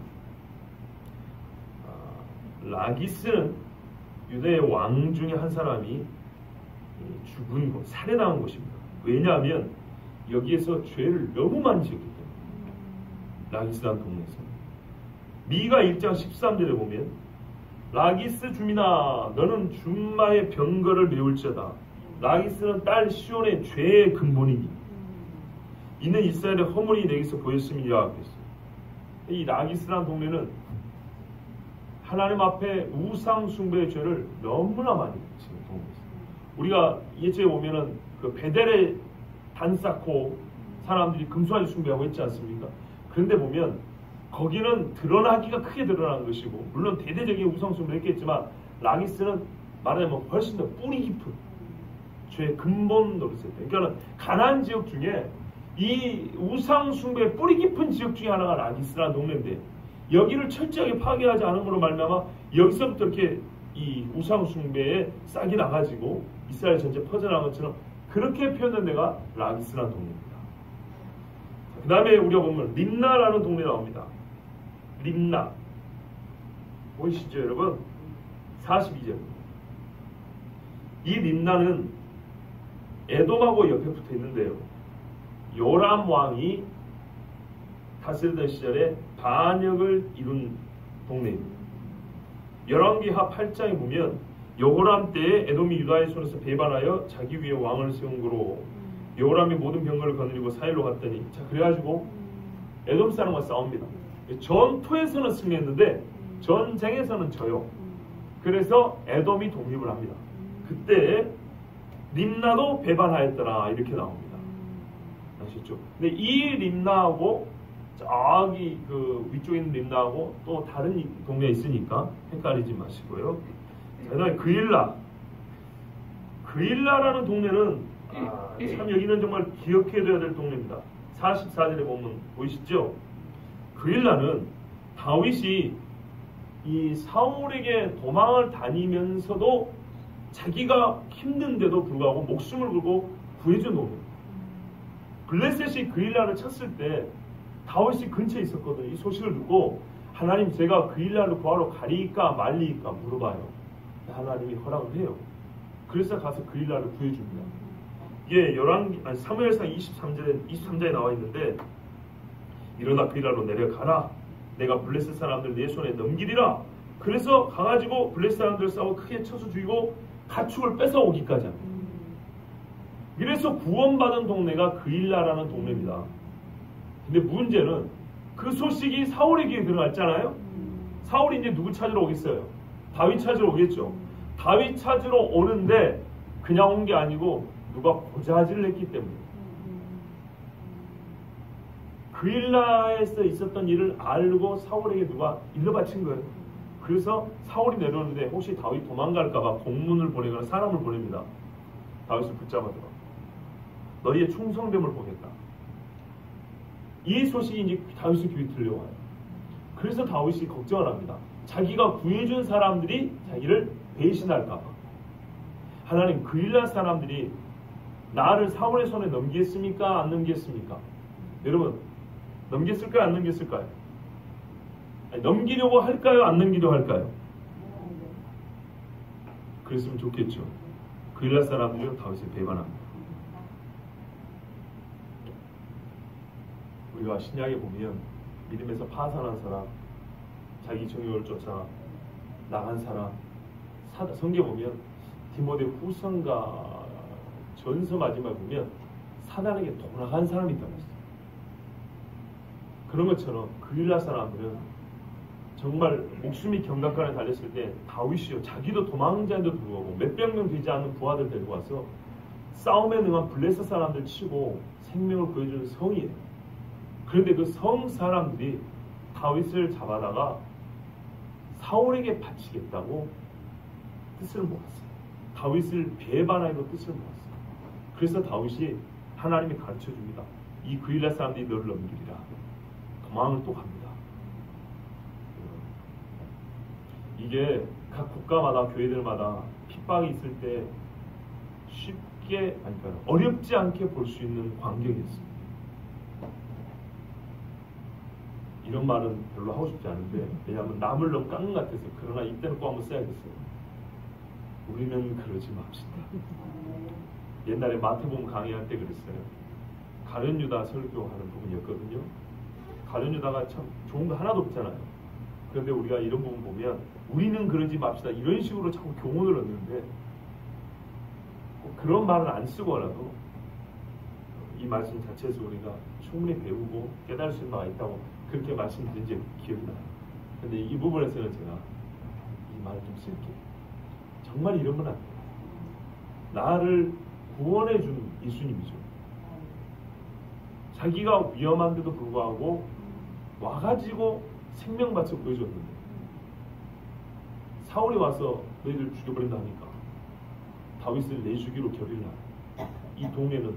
라기스는 유대의 왕 중에 한 사람이 죽은 곳, 살해당한 곳입니다. 왜냐하면 여기에서 죄를 너무 많이 지었기 때문에. 라기스라는 동네에서 미가 1장 13절에 보면 라기스 주민아 너는 준마의 병거를 메울지어다 라기스는 딸 시온의 죄의 근본이니 이는 이스라엘의 허물이 내게서 보였음이라 하겠어요. 이 라기스라는 동네는 하나님 앞에 우상 숭배의 죄를 너무나 많이 지는 동네였어요. 우리가 예전에 보면은 그 베델에 단 쌓고 사람들이 금송아지 숭배하고 있지 않습니까? 그런데 보면 거기는 드러나기가 크게 드러난 것이고 물론 대대적인 우상 숭배를 했겠지만 라기스는 말하자면 훨씬 더 뿌리 깊은 죄의 근본 노릇을 했대요. 그러니까 가나안 지역 중에 이 우상 숭배의 뿌리 깊은 지역 중에 하나가 라기스라는 동네인데 여기를 철저하게 파괴하지 않음으로 말미암아 여기서부터 이렇게 이 우상 숭배에 싹이 나가지고 이스라엘 전체 퍼져나간 것처럼 그렇게 표현된 데가 라기스라는 동네입니다. 그 다음에 우리가 보면 림나라는 동네 나옵니다. 림나 보이시죠 여러분? 42절. 이 림나는 에돔하고 옆에 붙어 있는데요. 요람 왕이 다스리던 시절에 반역을 이룬 동네입니다. 열왕기하 8장에 보면 여호람 때에 에돔이 유다의 손에서 배반하여 자기 위에 왕을 세운 거로 여호람이 모든 병거를 거느리고 사일로 갔더니 자 그래가지고 에돔 사람과 싸웁니다. 전투에서는 승리했는데 전쟁에서는 져요. 그래서 에돔이 독립을 합니다. 그때 림나도 배반하였더라 이렇게 나옵니다. 아시죠? 근데 이 림나하고 저기 그 위쪽에 있는 림나하고 또 다른 동네에 있으니까 헷갈리지 마시고요. 그 다음에 그일라라는 동네는 참 여기는 정말 기억해둬야 될 동네입니다. 44절에 보면 보이시죠? 그일라는 다윗이 이 사울에게 도망을 다니면서도 자기가 힘든데도 불구하고 목숨을 걸고 구해준 동네입니다. 블레셋이 그일라를 쳤을 때 다윗이 근처에 있었거든요. 이 소식을 듣고 하나님 제가 그일라를 구하러 가리까 말리까 물어봐요. 하나님이 허락을 해요. 그래서 가서 그일라를 구해줍니다. 이게 사무엘상 23장에 나와 있는데 일어나 그일라로 내려가라. 내가 블레셋 사람들 내 손에 넘기리라. 그래서 가가지고 블레셋 사람들 싸워 크게 쳐서 죽이고 가축을 뺏어오기까지 합니다. 이래서 구원받은 동네가 그일라라는 동네입니다. 근데 문제는 그 소식이 사울에게 들어갔잖아요. 사울이 이제 누구 찾으러 오겠어요? 다윗 찾으러 오겠죠. 다윗 찾으러 오는데 그냥 온 게 아니고 누가 고자질을 했기 때문에 그일라에서 있었던 일을 알고 사울에게 누가 일러 바친 거예요. 그래서 사울이 내려오는데 혹시 다윗 도망갈까봐 공문을 보내거나 사람을 보냅니다. 다윗을 붙잡아들어 너희의 충성됨을 보겠다. 이 소식이 이제 다윗의 귀에 들려와요. 그래서 다윗이 걱정을 합니다. 자기가 구해준 사람들이 자기를 배신할까봐. 하나님 그일라 사람들이 나를 사울의 손에 넘기겠습니까? 안 넘기겠습니까? 여러분 넘겼을까요? 안 넘겼을까요? 아니, 넘기려고 할까요? 안 넘기려고 할까요? 그랬으면 좋겠죠. 그일라 사람들이 다윗을 배반합니다. 우리가 신약에 보면 믿음에서 파산한 사람, 자기 정욕을 쫓아 나간 사람, 성경에 보면 디모데 후서인가 전서 마지막에 보면 사단에게 돌아간 사람이 있다고 했어요. 그런 것처럼 그일라 사람들은 정말 목숨이 경각간에 달렸을 때 다윗이요 자기도 도망자인데도 불구하고 몇백 명 되지 않는 부하들 데리고 와서 싸움에 능한 블레셋 사람들 치고 생명을 구해주는 성이에요. 그런데 그 성 사람들이 다윗을 잡아다가 사울에게 바치겠다고 뜻을 모았어요. 다윗을 배반하기로 뜻을 모았어요. 그래서 다윗이 하나님이 가르쳐줍니다. 이 그일라 사람들이 너를 넘기리라. 도망을 또 갑니다. 이게 각 국가마다 교회들마다 핍박이 있을 때 쉽게 어렵지 않게 볼 수 있는 광경이었습니다. 이런 말은 별로 하고 싶지 않은데 왜냐하면 남을 너무 깎는 것 같아서 그러나 이때는 꼭 한번 써야겠어요. 우리는 그러지 맙시다. 옛날에 마태복음 강의할 때 그랬어요. 가룟 유다 설교하는 부분이었거든요. 가룟 유다가 참 좋은 거 하나도 없잖아요. 그런데 우리가 이런 부분 보면 우리는 그러지 맙시다 이런 식으로 자꾸 교훈을 얻는데 그런 말을 안 쓰고라도 이 말씀 자체에서 우리가 충분히 배우고 깨달을 수 있는 바가 있다고 그렇게 말씀드린 지 기억이 나요. 근데 이 부분에서는 제가 이 말을 좀 쓸게요. 정말 이러면 안 돼요. 나를 구원해 준 예수님이죠. 자기가 위험한데도 불구하고 와가지고 생명 바쳐 보여줬는데 사울이 와서 너희들 죽여버린다 하니까 다윗을 내주기로 결의를 하고 이 동네는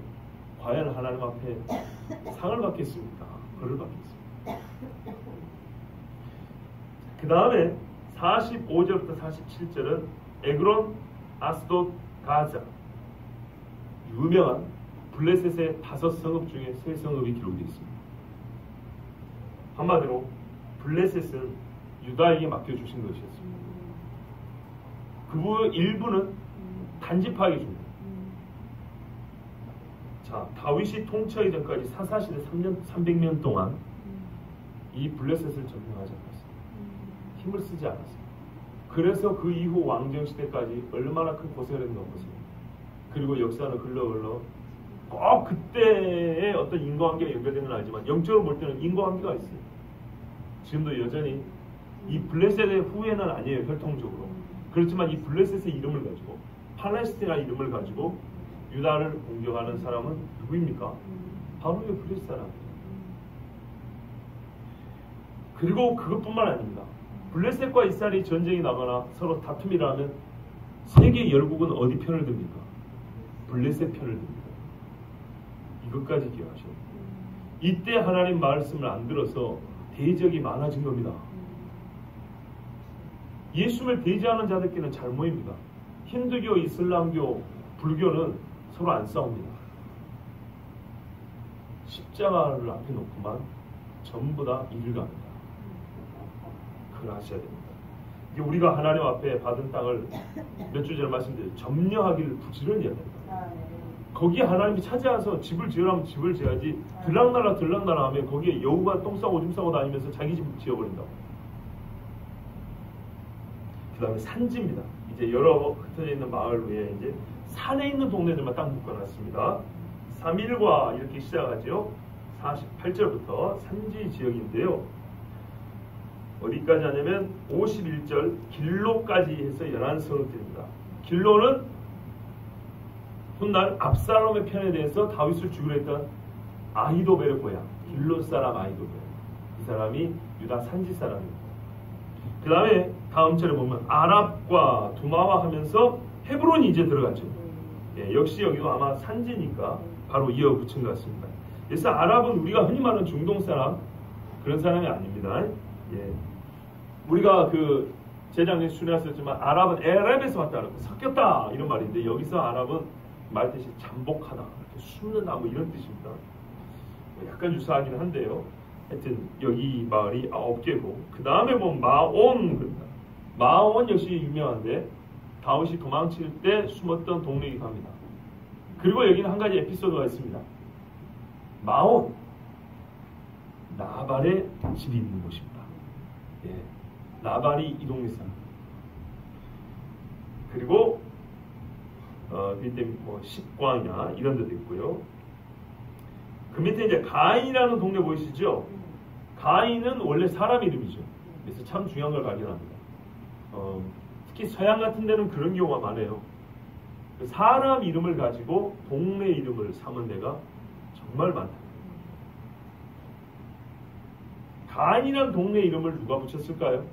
과연 하나님 앞에 상을 받겠습니까? 벌을 받겠습니까? 그 다음에 45절부터 47절은 에그론, 아스돗, 가자 유명한 블레셋의 5성읍 중에 3성읍이 기록되어 있습니다. 한마디로 블레셋은 유다에게 맡겨주신 것이었습니다. 그 일부는 단집하게 줍니다. 자, 다윗이 통치하기 전까지 사사시대 300년 동안 이 블레셋을 점령하지 않았습니다. 힘을 쓰지 않았습니다. 그래서 그 이후 왕정시대까지 얼마나 큰 고생을 했는가 보세요. 그리고 역사는 흘러 꼭 그때의 어떤 인과관계가 연결되는 건 알지만 영적으로 볼 때는 인과관계가 있어요. 지금도 여전히 이 블레셋의 후예는 아니에요. 혈통적으로. 그렇지만 이 블레셋의 이름을 가지고 팔레스티나 이름을 가지고 유다를 공격하는 사람은 누구입니까? 바로 이 블레셋 사람이에요. 그리고 그것뿐만 아닙니다. 블레셋과 이스라엘이 전쟁이 나거나 서로 다툼이 나면 세계 열국은 어디 편을 듭니까? 블레셋 편을 듭니다. 이것까지 기억하셔야 돼요. 이때 하나님 말씀을 안 들어서 대적이 많아진 겁니다. 예수를 대지하는 자들끼리는 잘 모입니다. 힌두교, 이슬람교, 불교는 서로 안 싸웁니다. 십자가를 앞에 놓고만 전부 다 일을 갑니다. 그걸 하셔야 됩니다. 이게 우리가 하나님 앞에 받은 땅을 몇 주 전에 말씀드린 점령하기를 부지런히 해야 됩니다. 거기에 하나님이 차지해서 집을 지으라면 집을 지어야지 들락날락 하면 거기에 여우가 똥 싸고 오줌 싸고 다니면서 자기 집 지어버린다고. 그 다음에 산지입니다. 이제 여러 흩어져 있는 마을 외에 이제 산에 있는 동네들만 딱 묶어놨습니다. 3일과 이렇게 시작하죠. 48절부터 산지 지역인데요. 어디까지 하냐면 51절 길로까지 해서 11성을 드립니다. 길로는 훗날 압살롬의 편에 대해서 다윗을 죽이려 했던 아히도벨의 고향 길로 사람 아히도벨. 이 사람이 유다 산지 사람입니다. 그 다음에 다음 절에 보면 아랍과 두마와 하면서 헤브론이 이제 들어갔죠. 예, 역시 여기도 아마 산지니까 바로 이어 붙인 것 같습니다. 그래서 아랍은 우리가 흔히 말하는 중동 사람 그런 사람이 아닙니다. 예. 우리가 그 재작년에 순회했었지만 아랍은 에랩에서 왔다 섞였다 이런 말인데 여기서 아랍은 말 뜻이 잠복하다 이렇게 숨는다 뭐 이런 뜻입니다. 약간 유사하긴 한데요. 하여튼 여기 마을이 9개고 그 다음에 보면 마온입니다. 마온 역시 유명한데 다윗이 도망칠 때 숨었던 동네이기도 합니다. 그리고 여기는 한 가지 에피소드가 있습니다. 마온 나발의 집이 있는 곳입니다. 예, 나발이 이 동네 사람. 그리고 그때 뭐 십광야 이런 데도 있고요. 그 밑에 이제 가인이라는 동네 보이시죠? 가인은 원래 사람 이름이죠. 그래서 참 중요한 걸 발견합니다. 특히 서양 같은 데는 그런 경우가 많아요. 사람 이름을 가지고 동네 이름을 삼은 데가 정말 많다. 가인이라는 동네 이름을 누가 붙였을까요?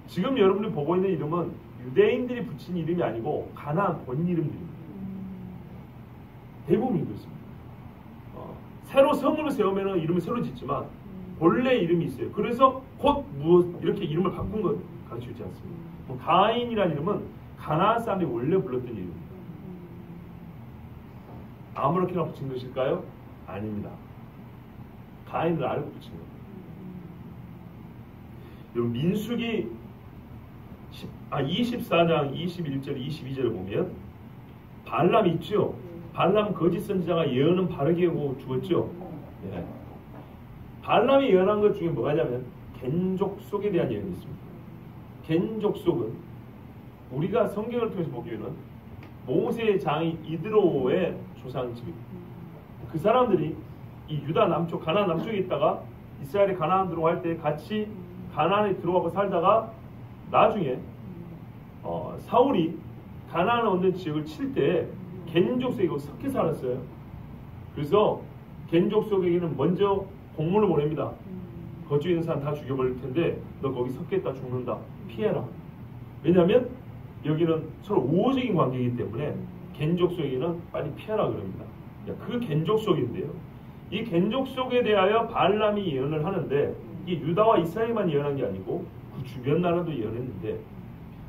지금 여러분이 보고 있는 이름은 유대인들이 붙인 이름이 아니고 가나안 본 이름들입니다. 대부분이 그렇습니다. 새로 성을 세우면 이름을 새로 짓지만 본래 이름이 있어요. 그래서 곧 무엇 이렇게 이름을 바꾼 것 가르치지 않습니다. 가인이라는 이름은 가나안 사람이 원래 불렀던 이름입니다. 아무렇게나 붙인 것일까요? 아닙니다. 가인을 알고 붙인 겁니다. 여러분 민수기 24장 21절 22절을 보면 발람 있죠. 발람 거짓 선지자가 예언은 바르게 하고 죽었죠. 예. 발람이 예언한 것 중에 뭐가 있냐면 겐족속에 대한 예언이 있습니다. 겐족속은 우리가 성경을 통해서 보기에는 모세의 장인 이드로의 조상집입니다. 그 사람들이 이 유다 남쪽, 가나안 남쪽에 있다가 이스라엘이 가나안 들어갈 때 같이 가나안에 들어가고 살다가 나중에 사울이 가나안에 얻는 지역을 칠 때 겐족속에 섞여 살았어요. 그래서 겐족속에게는 먼저 공문을 보냅니다. 거기 있는 사람 다 죽여버릴 텐데 너 거기 섞였다 죽는다. 피해라. 왜냐하면 여기는 서로 우호적인 관계이기 때문에 겐족속에는 빨리 피해라 그럽니다. 그 겐족속인데요. 이 겐족속에 대하여 발람이 예언을 하는데 이 유다와 이스라엘만 예언한 게 아니고 그 주변 나라도 예언했는데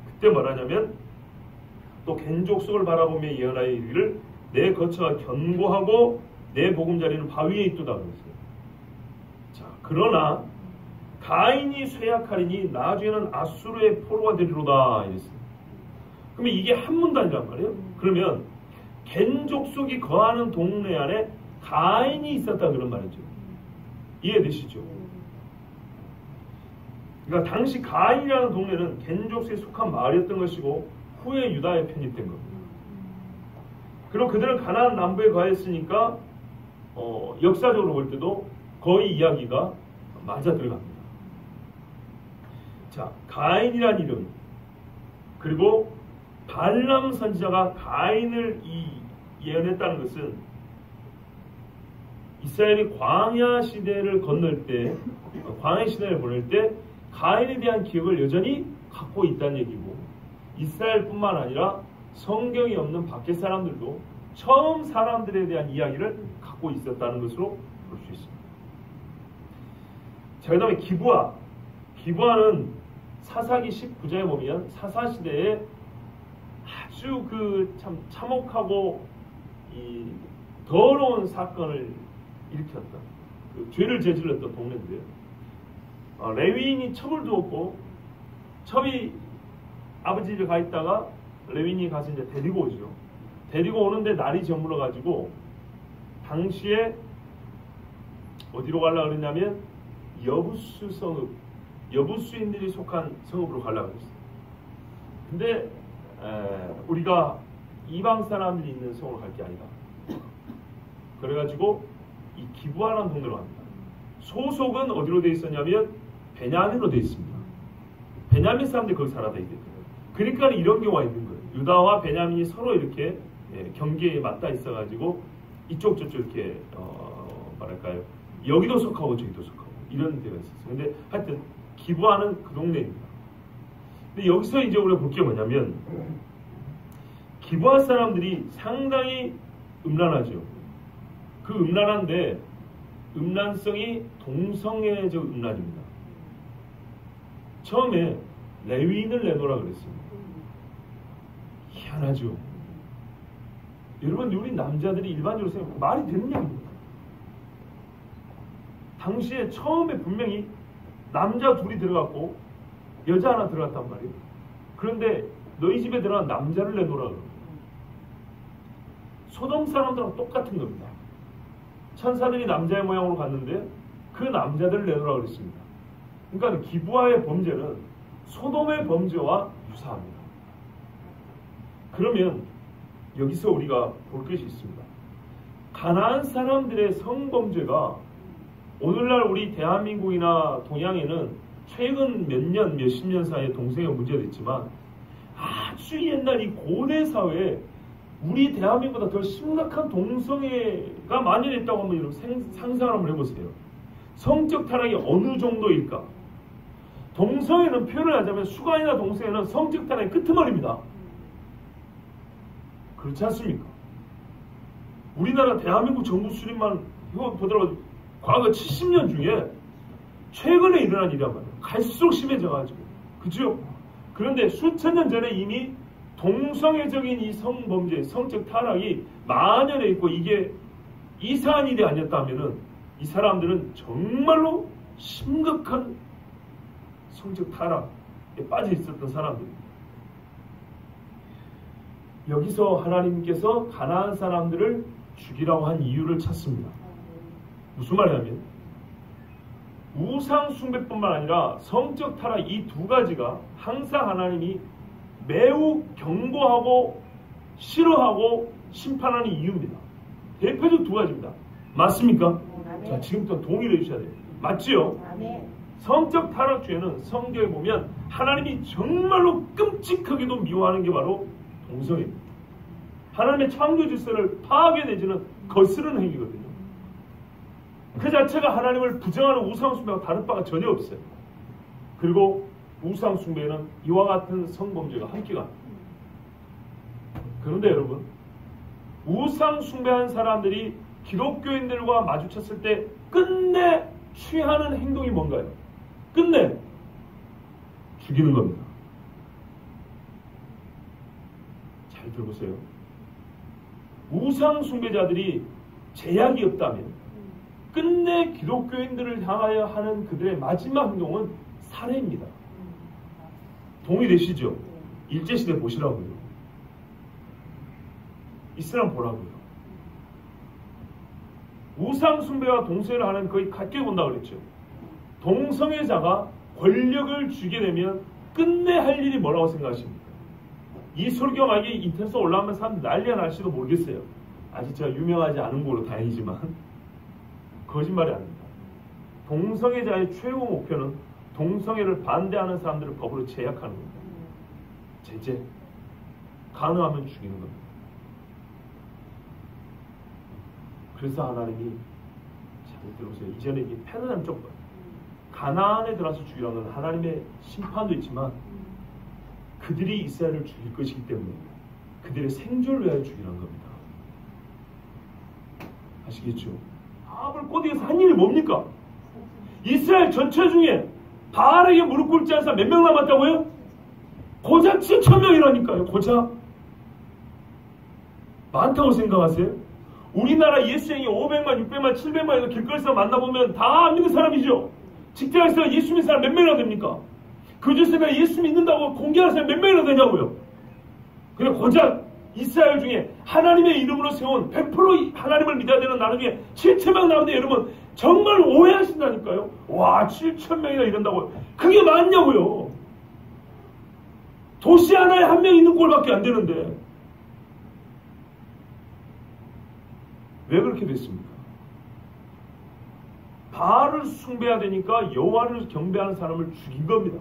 그때 뭐라냐면 또 겐족속을 바라보며 예언하여 이르기를 내 거처가 견고하고 내 보금자리는 바위에 있도다 그랬어요. 자, 그러나 가인이 쇠약하리니 나중에는 아수르의 포로가 되리로다 이랬어요. 그러면 이게 한 문단이란 말이에요. 그러면 겐족속이 거하는 동네 안에 가인이 있었다 그런 말이죠. 이해되시죠? 그러니까 당시 가인이라는 동네는 겐족속에 속한 마을이었던 것이고 후에 유다에 편입된 겁니다. 그리고 그들은 가나안 남부에 거했으니까 역사적으로 볼 때도 거의 이야기가 맞아 들어갑니다. 자, 가인이란 이름 그리고 발람 선지자가 가인을 예언했다는 것은 이스라엘이 광야 시대를 건널 때, 광야 시대를 보낼 때 가인에 대한 기억을 여전히 갖고 있다는 얘기고 이스라엘뿐만 아니라 성경이 없는 밖의 사람들도 처음 사람들에 대한 이야기를 갖고 있었다는 것으로 볼 수 있습니다. 자, 그 다음에 기브아. 기브아는 사사기 19장에 보면 사사시대에 아주 참 참혹하고 이 더러운 사건을 일으켰던 죄를 저질렀던 동네인데요. 레위인이 첩을 두었고 첩이 아버지 집에 가 있다가 레위인이 가서 이제 데리고 오죠. 데리고 오는데 날이 저물어 가지고 당시에 어디로 가려고 그랬냐면 여부수 성읍, 여부수인들이 속한 성읍으로 가려고 그랬어요. 근데 우리가 이방 사람들이 있는 성으로 갈 게 아니다. 그래가지고 이 기브아라는 동네로 갑니다. 소속은 어디로 돼 있었냐면 베냐민으로 돼 있습니다. 베냐민 사람들이 거기 살아다 있거든요. 그러니까 이런 경우가 있는 거예요. 유다와 베냐민이 서로 이렇게 경계에 맞닿아 있어가지고 이쪽 저쪽 이렇게 뭐랄까요, 여기도 속하고 저기도 속하고 이런 데가 있었어요. 근데 하여튼 기브아는 그 동네입니다. 근데 여기서 이제 우리가 볼 게 뭐냐면 기브아 사람들이 상당히 음란하죠. 그 음란한데 음란성이 동성애적 음란입니다. 처음에 레위인을 내놓으라 그랬습니다. 희한하죠. 여러분, 우리 남자들이 일반적으로 생각하면 말이 되는 얘기입니다. 당시에 처음에 분명히 남자 둘이 들어갔고 여자 하나 들어갔단 말이에요. 그런데 너희 집에 들어간 남자를 내놓으라 그래요. 소돔 사람들하고 똑같은 겁니다. 천사들이 남자의 모양으로 갔는데 그 남자들을 내놓으라 그랬습니다. 그러니까 기브아의 범죄는 소돔의 범죄와 유사합니다. 그러면 여기서 우리가 볼 것이 있습니다. 가나안 사람들의 성범죄가 오늘날 우리 대한민국이나 동양에는 최근 몇 년, 몇십 년 사이에 동성애가 문제가 됐지만 아주 옛날 이 고대 사회에 우리 대한민국보다 더 심각한 동성애가 만연했다고 한번 여러분 상상을 한번 해보세요. 성적 타락이 어느 정도일까? 동성애는 표현을 하자면 수간이나 동성애는 성적 타락의 끄트머리입니다. 그렇지 않습니까? 우리나라 대한민국 정부 수립만 보더라도 과거 70년 중에 최근에 일어난 일이란 말이에요. 갈수록 심해져가지고. 그죠? 그런데 수천 년 전에 이미 동성애적인 이 성범죄, 성적 타락이 만연해 있고 이게 이상한 일이 아니었다면은 이 사람들은 정말로 심각한 성적 타락에 빠져 있었던 사람들입니다. 여기서 하나님께서 가나안 사람들을 죽이라고 한 이유를 찾습니다. 무슨 말이냐면 우상 숭배뿐만 아니라 성적 타락 이 두 가지가 항상 하나님이 매우 경고하고 싫어하고 심판하는 이유입니다. 대표적 두 가지입니다. 맞습니까? 자, 지금부터 동의를 해주셔야 돼요. 맞지요? 성적 타락죄는 성경에 보면 하나님이 정말로 끔찍하게도 미워하는 게 바로 동성애입니다. 하나님의 창조 질서를 파괴내지는 거스르는 행위거든요. 그 자체가 하나님을 부정하는 우상숭배와 다른 바가 전혀 없어요. 그리고 우상숭배에는 이와 같은 성범죄가 함께 갑니다. 그런데 여러분, 우상숭배한 사람들이 기독교인들과 마주쳤을 때 끝내 취하는 행동이 뭔가요? 끝내 죽이는 겁니다. 잘 들어보세요. 우상숭배자들이 제약이 없다면 끝내 기독교인들을 향하여 하는 그들의 마지막 행동은 살해입니다. 동의되시죠? 일제시대 보시라고요. 이슬람 보라고요. 우상숭배와 동성애를 하는 거의 같게 본다고 그랬죠. 동성애자가 권력을 쥐게 되면 끝내 할 일이 뭐라고 생각하십니까? 이 설교 만약에 인터넷에 올라오면 사람 난리가 날지도 모르겠어요. 아직 제가 유명하지 않은 거로 다행이지만 거짓말이 아닙니다. 동성애자의 최고 목표는 동성애를 반대하는 사람들을 법으로 제약하는 겁니다. 제재, 가능하면 죽이는 겁니다. 그래서 하나님이 잘 들어보세요. 이전에 이 패러다임 쪽 가나안에 들어가서 죽이라는 건 하나님의 심판도 있지만 그들이 이스라엘을 죽일 것이기 때문에 그들의 생존을 위하여 죽이라는 겁니다. 아시겠죠? 아합을 꼬드겨서 한 일이 뭡니까? 이스라엘 전체 중에 바알에게 무릎 꿇지 않은 사람 몇 명 남았다고요? 고작 7,000명이라니까요. 고작 많다고 생각하세요? 우리나라 예수행이 500만, 600만, 700만 이거 길거리에서 만나보면 다 안 믿는 사람이죠. 직장에서 예수 믿는 사람 몇 명이나 됩니까? 그 중에서 예수 믿는다고 공개하는 사람 몇 명이나 되냐고요. 그냥 고작 이스라엘 중에 하나님의 이름으로 세운 100% 하나님을 믿어야 되는 나라 중에 7,000명 나오는데 여러분 정말 오해하신다니까요. 와 7,000명이나 이런다고요. 그게 맞냐고요. 도시 하나에 한 명 있는 꼴밖에 안 되는데 왜 그렇게 됐습니까? 바알을 숭배해야 되니까 여호와를 경배하는 사람을 죽인 겁니다.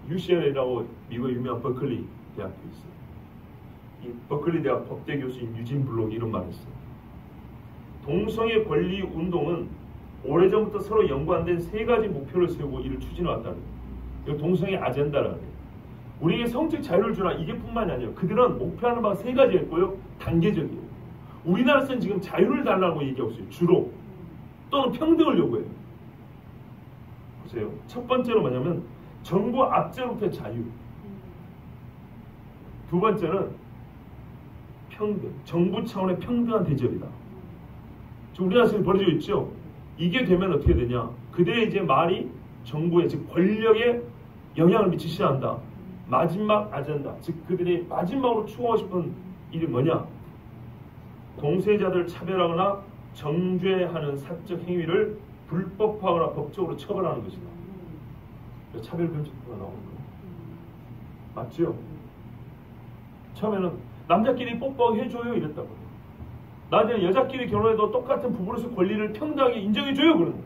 UCLA라고 미국의 유명한 버클리 대학교 있어요. 이 버클리 대학 법대 교수인 유진 블록이 이런 말을 했어요. 동성애 권리 운동은 오래전부터 서로 연관된 세 가지 목표를 세우고 이를 추진해왔다는 거예요. 동성애 아젠다라는 거예요. 우리에게 성적 자유를 주라 이게 뿐만이 아니에요. 그들은 목표하는 바가 세 가지가 있고요. 단계적이에요. 우리나라에서는 지금 자유를 달라고 얘기하고 있어요. 주로. 또는 평등을 요구해요. 보세요. 첫 번째로 뭐냐면 정부 압제로부터의 자유. 두 번째는 평등. 정부 차원의 평등한 대접이다. 지금 우리나라에서 벌어지고 있죠. 이게 되면 어떻게 되냐. 그들의 이제 말이 정부의 즉 권력에 영향을 미치셔야 한다. 마지막 아젠다. 즉 그들이 마지막으로 추구하고 싶은 일이 뭐냐. 동성애자들을 차별하거나 정죄하는 사적 행위를 불법화하거나 법적으로 처벌하는 것이다. 차별금지법가 나오는 거예요. 맞죠? 처음에는 남자끼리 뽀뽀해줘요 이랬다고요. 나중에 여자끼리 결혼해도 똑같은 부부로서 권리를 평등하게 인정해줘요 그러는 거예요.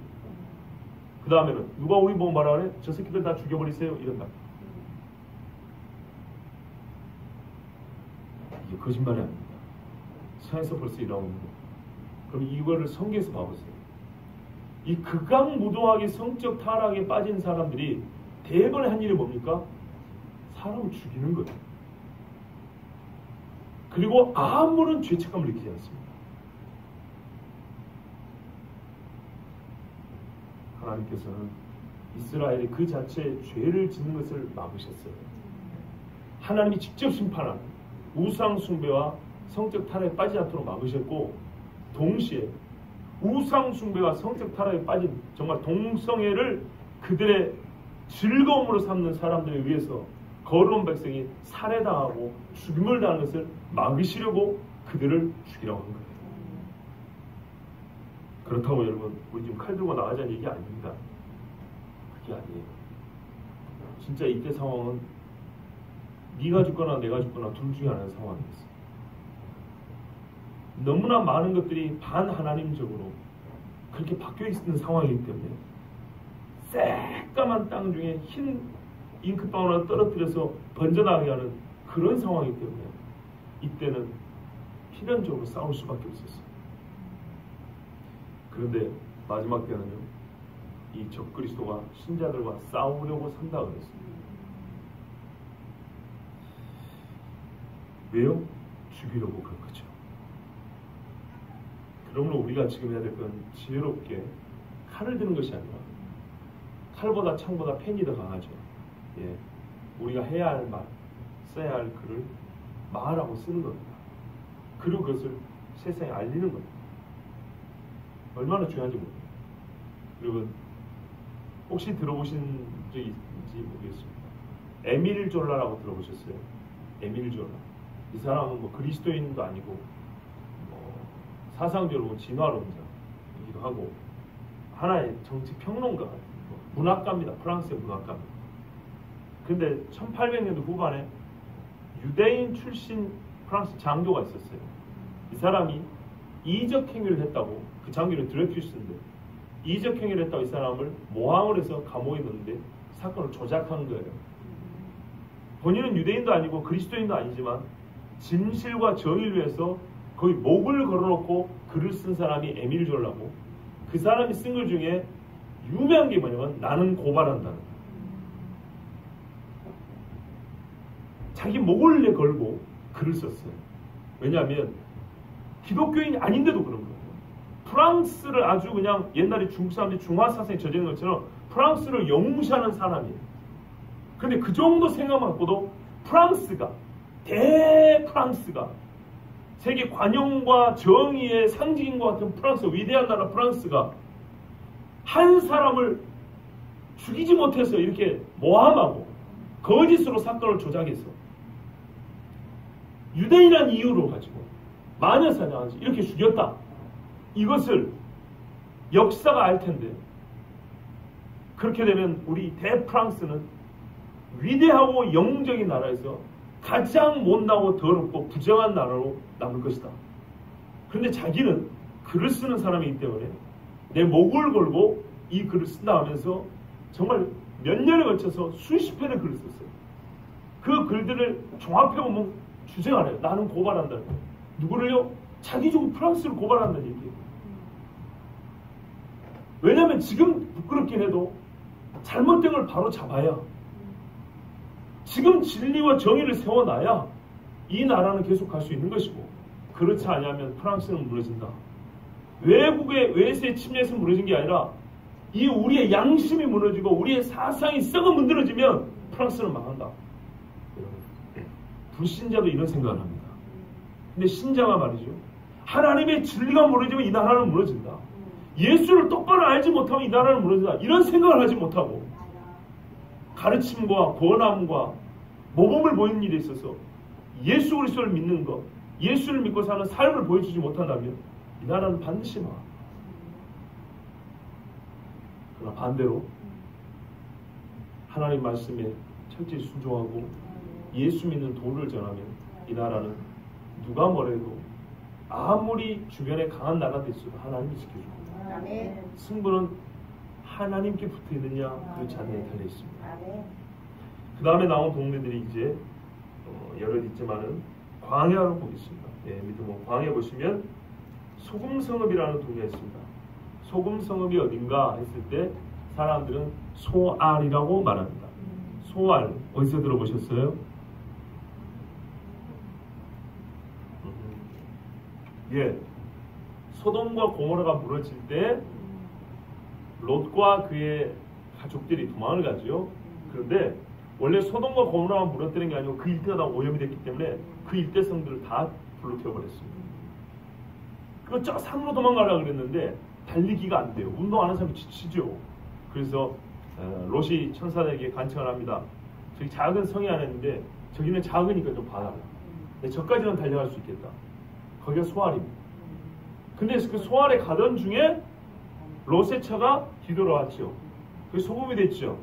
그 다음에는 누가 우리 보고 말하래 저 새끼들 다 죽여버리세요 이런다. 이게 거짓말이 아닙니다. 서에서 벌써 일어나는 거예요. 그럼 이거를 성경에서 봐보세요. 이 극악무도하게 성적 타락에 빠진 사람들이 대번에 한 일이 뭡니까? 사람을 죽이는 거예요. 그리고 아무런 죄책감을 느끼지 않습니다. 하나님께서는 이스라엘이 그 자체의 죄를 짓는 것을 막으셨어요. 하나님이 직접 심판하는 우상 숭배와 성적 타락에 빠지지 않도록 막으셨고 동시에 우상 숭배와 성적 타락에 빠진 정말 동성애를 그들의 즐거움으로 삼는 사람들에 의해서 거룩한 백성이 살해당하고 죽임을 당하는 것을 막으시려고 그들을 죽이라고 한 거예요. 그렇다고 여러분 우리 지금 칼 들고 나가자는 얘기 아닙니다. 그게 아니에요. 진짜 이때 상황은 네가 죽거나 내가 죽거나 둘 중에 하나의 상황이었어요. 너무나 많은 것들이 반하나님적으로 그렇게 바뀌어 있는 상황이기 때문에 새까만 땅 중에 흰 잉크방울을 떨어뜨려서 번져나가게 하는 그런 상황이기 때문에 이때는 필연적으로 싸울 수밖에 없었어요. 그런데 마지막 때는요, 이 적그리스도가 신자들과 싸우려고 산다 그랬습니다. 왜요? 죽이려고 그런 거죠. 그러므로 우리가 지금 해야 될 건 지혜롭게 칼을 드는 것이 아니라 칼보다 창보다 펜이 더 강하죠. 예, 우리가 해야 할 말, 써야 할 글을 말하고 쓰는 겁니다. 그리고 그것을 세상에 알리는 겁니다. 얼마나 중요한지 모릅니다. 여러분 혹시 들어보신 적이 있는지 모르겠습니다. 에밀 졸라라고 들어보셨어요? 에밀 졸라. 이 사람은 뭐 그리스도인도 아니고 사상적으로 진화론자이기도 하고 하나의 정치 평론가, 문학가입니다. 프랑스의 문학가입니다. 근데 1800년대 후반에 유대인 출신 프랑스 장교가 있었어요. 이 사람이 이적 행위를 했다고, 그 장교는 드레퓨스인데 이적 행위를 했다고 이 사람을 모함을 해서 감옥에 넣는데 사건을 조작한 거예요. 본인은 유대인도 아니고 그리스도인도 아니지만 진실과 정의를 위해서 거의 목을 걸어놓고 글을 쓴 사람이 에밀 졸라고, 그 사람이 쓴 글 중에 유명한 게 뭐냐면 나는 고발한다는 거예요. 자기 목을 걸고 글을 썼어요. 왜냐하면 기독교인이 아닌데도 그런 거예요. 프랑스를 아주 그냥 옛날에 중국 사람들이 중화사상에 젖은 것처럼 프랑스를 영무시하는 사람이에요. 근데 그 정도 생각만 갖고도 프랑스가, 대프랑스가, 세계 관용과 정의의 상징인 것 같은 프랑스, 위대한 나라 프랑스가 한 사람을 죽이지 못해서 이렇게 모함하고 거짓으로 사건을 조작해서 유대인이라는 이유로 가지고 마녀사냥을 이렇게 죽였다. 이것을 역사가 알 텐데, 그렇게 되면 우리 대프랑스는 위대하고 영웅적인 나라에서 가장 못나고 더럽고 부정한 나라로 남을 것이다. 그런데 자기는 글을 쓰는 사람이기 때문에 내 목을 걸고 이 글을 쓴다 하면서 정말 몇 년에 걸쳐서 수십 편의 글을 썼어요. 그 글들을 종합해보면 주장하래요. 나는 고발한다는 거예요. 누구를요? 자기 종 프랑스를 고발한다는 얘기예요. 왜냐하면 지금 부끄럽긴 해도 잘못된 걸 바로 잡아야, 지금 진리와 정의를 세워놔야 이 나라는 계속 갈 수 있는 것이고, 그렇지 않으면 프랑스는 무너진다. 외세의 침략에서 무너진 게 아니라 이 우리의 양심이 무너지고 우리의 사상이 썩어 문드러지면 프랑스는 망한다. 불신자도 이런 생각을 합니다. 근데 신자가 말이죠, 하나님의 진리가 무너지면 이 나라는 무너진다. 예수를 똑바로 알지 못하면 이 나라는 무너진다. 이런 생각을 하지 못하고 가르침과 권함과 모범을 보이는 일에 있어서 예수 그리스도를 믿는 것, 예수를 믿고 사는 삶을 보여주지 못한다면 이 나라는 반드시 망합니다. 그러나 반대로 하나님 말씀에 철저히 순종하고 예수 믿는 도를 전하면 이 나라는 누가 뭐래도 아무리 주변에 강한 나라도 있어도 하나님이 지켜줍니다. 승부는 하나님께 붙어 있느냐 그렇지 않느냐에 달려 있습니다. 그 다음에 나온 동네들이 이제 여러 있지만은 광야로 보겠습니다. 예, 믿음 광야 보시면 소금성읍이라는 동네가 있습니다. 소금성읍이 어딘가 했을 때 사람들은 소알이라고 말합니다. 소알 어디서 들어보셨어요? 예, 소돔과 고모라가 무너질 때 롯과 그의 가족들이 도망을 가죠. 그런데 원래 소돔과 고모라만 무너뜨린 게 아니고 그 일대가 다 오염이 됐기 때문에 그 일대 성들을 다 불로 태워버렸습니다. 그거 저 산으로 도망가려고 그랬는데 달리기가 안 돼요. 운동하는 사람이 지치죠. 그래서 롯이 천사에게 간청을 합니다. 저기 작은 성이 하나 있는데 저기는 작으니까 좀 봐달라. 저까지는 달려갈 수 있겠다. 거기가 소알입니다. 근데 그 소알에 가던 중에 롯의 차가 뒤돌아왔죠. 그게 소금이 됐죠.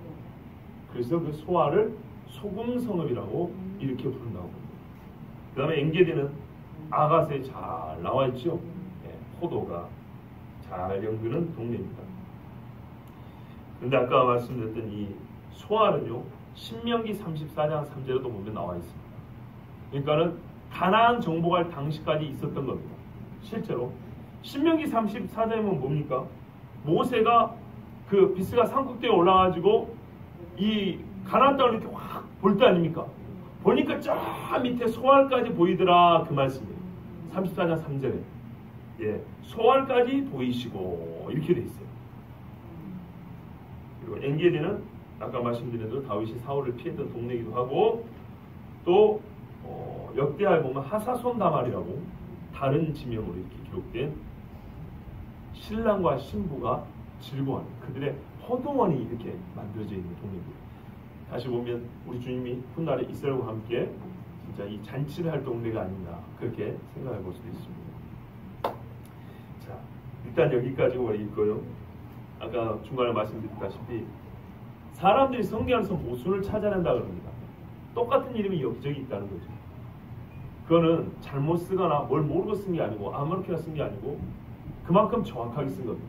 그래서 그 소알을 소금성읍이라고 이렇게 부른다고 합니다. 그 다음에 엔게디는 아가스에 잘 나와 있죠. 포도가 잘 연그는 동네입니다. 그런데 아까 말씀드렸던 이 소알은요, 신명기 34장 3절에도 보면 나와 있습니다. 그러니까는 가나안 정복할 당시까지 있었던 겁니다. 실제로 신명기 34장에 보면 뭡니까? 모세가 그 비스가 산꼭대기에 올라가지고 이 가나안 땅을 이렇게 확 볼 때 아닙니까? 보니까 저 밑에 소알까지 보이더라, 그 말씀이에요. 34장 3절에 소알까지 보이시고 이렇게 돼 있어요. 그리고 엔게디는 아까 말씀드린 대로 다윗이 사울을 피했던 동네이기도 하고, 또 역대하에 보면 하사손 다말이라고 다른 지명으로 이렇게 기록된 신랑과 신부가 즐거워하는 그들의 포도원이 이렇게 만들어져 있는 동네입니다. 다시 보면 우리 주님이 훗날에 이스라엘과 함께 진짜 이 잔치를 할 동네가 아닌가, 그렇게 생각해 볼 수도 있습니다. 자, 일단 여기까지 우리가 읽고요. 아까 중간에 말씀드렸다시피 사람들이 성경에서 모순을 찾아낸다 그럽니다. 똑같은 이름이 여기저기 있다는 거죠. 그거는 잘못 쓰거나 뭘 모르고 쓴 게 아니고 아무렇게나 쓴 게 아니고 그만큼 정확하게 쓴 겁니다.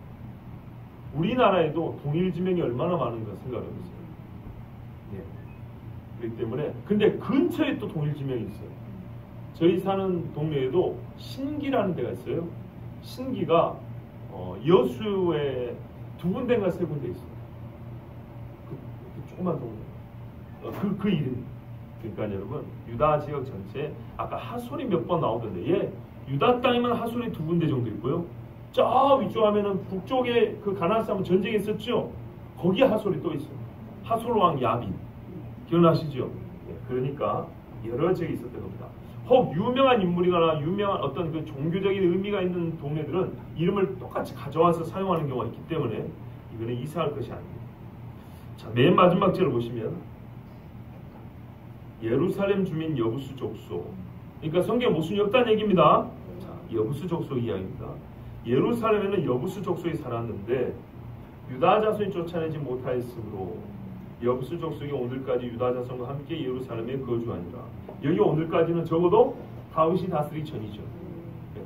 우리나라에도 동일 지명이 얼마나 많은가 생각을 해보세요. 그렇기 때문에, 근데 근처에 또 동일 지명이 있어요. 저희 사는 동네에도 신기라는 데가 있어요. 신기가 여수에 2군데인가 3군데 있어요. 그 조그만 동네. 그 이름. 그러니까 여러분, 유다 지역 전체에 아까 하솔이 몇 번 나오던데, 유다 땅이면 하솔이 2군데 정도 있고요. 저 위쪽 하면은 북쪽에 그 가나안 사람 전쟁이 있었죠. 거기에 하솔이 또 있어요. 하솔 왕 야빈. 기억나시죠? 그러니까 여러 지역이 있었던 겁니다. 혹 유명한 인물이거나 유명한 어떤 그 종교적인 의미가 있는 동네들은 이름을 똑같이 가져와서 사용하는 경우가 있기 때문에 이거는 이상할 것이 아닙니다. 자, 맨 마지막 절을 보시면 예루살렘 주민 여부수 족속. 그러니까 성경에 모순이 없다는 얘기입니다. 자, 여부수 족속 이야기입니다. 예루살렘에는 여부수 족속이 살았는데 유다 자손이 쫓아내지 못하였으므로 여부수 족속이 오늘까지 유다 자손과 함께 예루살렘에 거주하니라. 여기 오늘까지는 적어도 다윗이 다스리기 전이죠.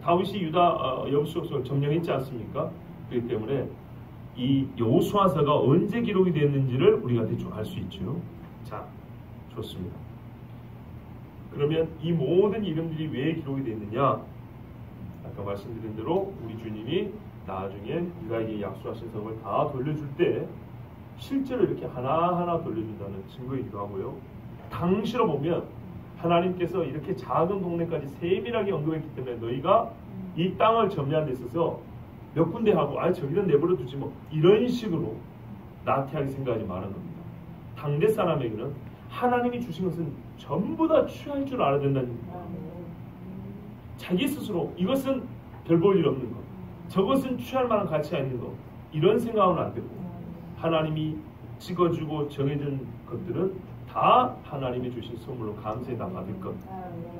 다윗이 유다 여부수 족속을 점령했지 않습니까? 그렇기 때문에 이 여호수아서가 언제 기록이 됐는지를 우리가 대충 알 수 있죠. 자, 좋습니다. 그러면 이 모든 이름들이 왜 기록이 됐느냐? 아까 말씀드린 대로 우리 주님이 나중에 유다에게 약속하신 성을 다 돌려줄 때 실제로 이렇게 하나하나 돌려준다는 증거이기도 하고요. 당시로 보면 하나님께서 이렇게 작은 동네까지 세밀하게 언급했기 때문에 너희가 이 땅을 점령하는 데 있어서 몇 군데 하고 저기는 내버려 두지 뭐 이런 식으로 나태하게 생각하지 말아야 합니다. 당대 사람에게는 하나님이 주신 것은 전부 다 취할 줄 알아야 된다는 겁니다. 자기 스스로 이것은 별 볼 일 없는 것, 저것은 취할 만한 가치가 있는 것, 이런 생각은 안 되고 하나님이 찍어주고 정해준 것들은 다 하나님이 주신 선물로 감사히 다 받을 것.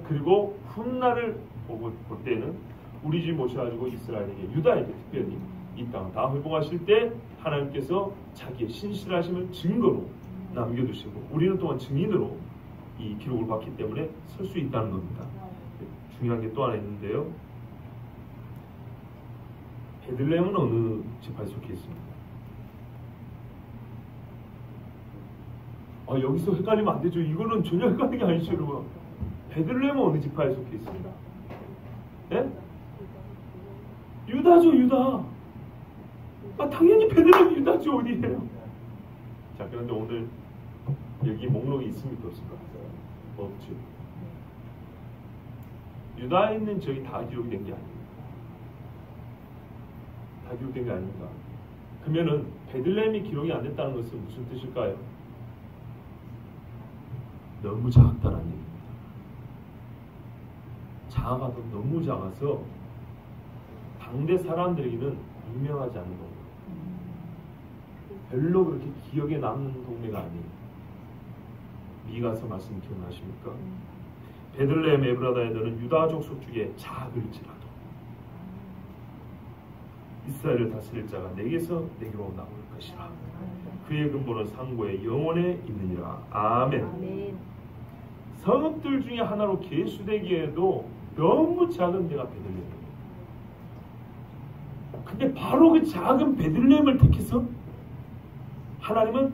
그리고 훗날을 볼 때는 우리 집 모셔가지고 이스라엘에게, 유다에게 특별히 이 땅을 다 회복하실 때 하나님께서 자기의 신실하심을 증거로 남겨두시고 우리는 또한 증인으로 이 기록을 받기 때문에 설 수 있다는 겁니다. 중요한 게 또 하나 있는데요. 베들레헴은 어느 지파에 속해 있습니까? 여기서 헷갈리면 안 되죠. 이거는 전혀 헷갈리는 게 아니죠, 여러분. 베들레헴은 어느 지파에 속해 있습니다. 예? 유다죠, 유다. 당연히 베들레헴 유다죠, 어디예요? 자, 그런데 오늘 여기 목록이 있습니까, 없습니까? 없죠. 유다에 있는 저기 다 기록이 된 게 아닙니다. 다 기록된 게 아닙니다. 그러면은 베들레헴이 기록이 안 됐다는 것은 무슨 뜻일까요? 너무 작다는 얘기입니다. 작아도 너무 작아서 당대 사람들에게는 유명하지 않은 동네. 별로 그렇게 기억에 남는 동네가 아니에요. 미가서 말씀 기억나십니까? 베들레헴 에브라다에 너는 유다 족속 중에 작을지라도 이스라엘을 다스릴 자가 내게서 내게로 나올 것이라. 그의 근본은 상고의 영원에 있느니라. 아멘. 성읍들 중에 하나로 계수되기에도 너무 작은 데가 베들레헴이에요. 근데 바로 그 작은 베들레헴을 택해서 하나님은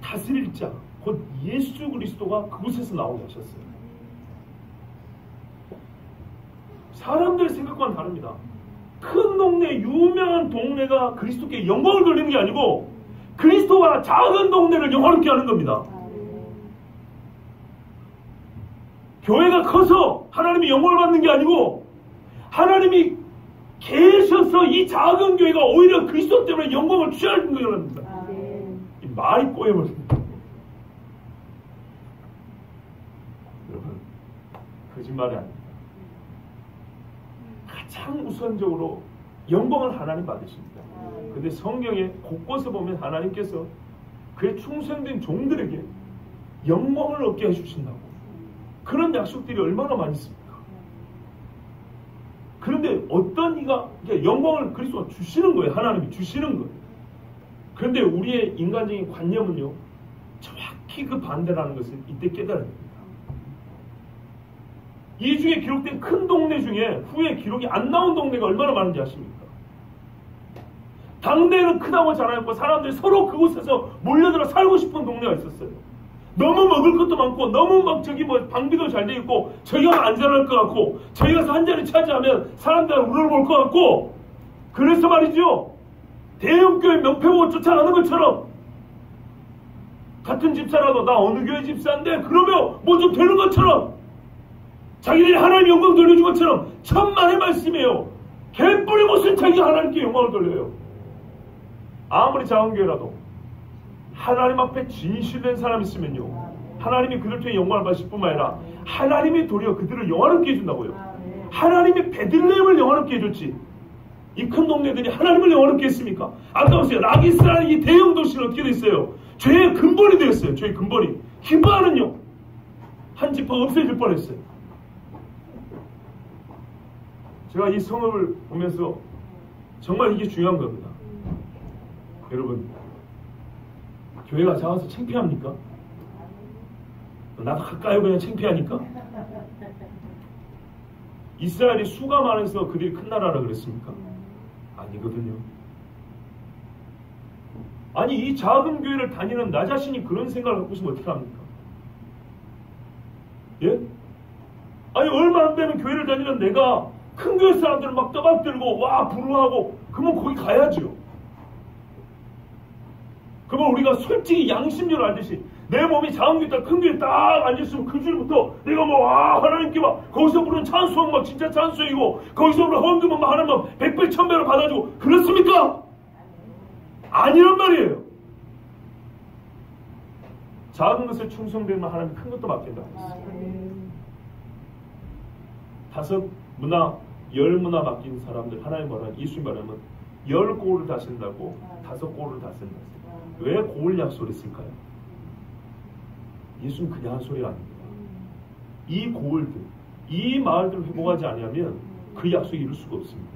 다스릴 자, 곧 예수 그리스도가 그곳에서 나오게 하셨어요. 사람들의 생각과는 다릅니다. 큰 동네, 유명한 동네가 그리스도께 영광을 돌리는 게 아니고 그리스도와 작은 동네를 영화롭게 하는 겁니다. 교회가 커서 하나님이 영광을 받는 게 아니고 하나님이 계셔서 이 작은 교회가 오히려 그리스도 때문에 영광을 취하는 거랍니다. 이 말이 꼬여버립니다. 여러분, 거짓말이 아닙니다. 가장 우선적으로 영광을 하나님 받으십니다. 근데 성경에 곳곳에 보면 하나님께서 그의 충성된 종들에게 영광을 얻게 해주신다고, 그런 약속들이 얼마나 많이 있습니까? 그런데 어떤 이가 영광을 그리스도가 주시는 거예요. 하나님이 주시는 거예요. 그런데 우리의 인간적인 관념은요, 정확히 그 반대라는 것을 이때 깨달아야 됩니다. 이 중에 기록된 큰 동네 중에 후에 기록이 안 나온 동네가 얼마나 많은지 아십니까? 당대에는 크다고 자랑했고 사람들이 서로 그곳에서 몰려들어 살고 싶은 동네가 있었어요. 너무 먹을 것도 많고 너무 막 저기 뭐 방비도 잘 돼 있고 저희가 안전할 것 같고 저희 가서 한 자리 차지하면 사람들 우러볼 것 같고, 그래서 말이죠, 대형교회 명패 보고 쫓아가는 것처럼 같은 집사라도 나 어느 교회 집사인데 그러면 뭐 좀 되는 것처럼 자기들이 하나님 영광 돌려준 것처럼 천만의 말씀이에요. 개뿔이 무슨 자기가 하나님께 영광을 돌려요. 아무리 작은 교회라도 하나님 앞에 진실된 사람이 있으면요, 하나님이 그들 통해 영광을 받으실 뿐만 아니라 하나님이 도리어 그들을 영화롭게 해준다고요. 하나님이 베들레헴을 영화롭게 해줬지 이 큰 동네들이 하나님을 영화롭게 했습니까? 아까 보세요. 라기스라는 이 대형 도시는 어떻게 됐어요? 죄의 근본이 되었어요. 죄의 근본이. 기브아는요, 한 지파 없애질 뻔했어요. 제가 이 성읍을 보면서 정말 이게 중요한 겁니다. 여러분, 교회가 작아서 창피합니까? 나도 가까이 그냥 창피하니까? 이스라엘이 수가 많아서 그들이 큰 나라라 그랬습니까? 아니거든요. 아니, 이 작은 교회를 다니는 나 자신이 그런 생각을 갖고 있으면 어떻게 합니까? 예? 아니, 얼마 안 되는 교회를 다니는 내가 큰 교회 사람들은 막 떠받들고 와 부르하고 그러면 거기 가야죠. 그러면 우리가 솔직히 양심적으로 알듯이 내 몸이 작은 교회 딱 큰 교회 딱 앉았으면 그 줄부터 내가 뭐 하나님께 막 거기서 부르는 찬송 막 진짜 찬송이고 거기서 부르는 헌금은 막 하나님 막 100배 1000배로 받아주고 그렇습니까? 아니란 말이에요. 작은 것에 충성되면 하나님 큰 것도 맡긴다고 했어요. 5 문화, 10 문화 맡긴 사람들 하나님 말하면 예수님 말하면 10 고울을 다신다고 5 고울을 다신다. 왜 고울 약속을 했을까요? 예수님 그냥 한 소리가 아닙니다. 이 고울들, 이 마을들을 회복하지 않으면 그 약속을 이룰 수가 없습니다.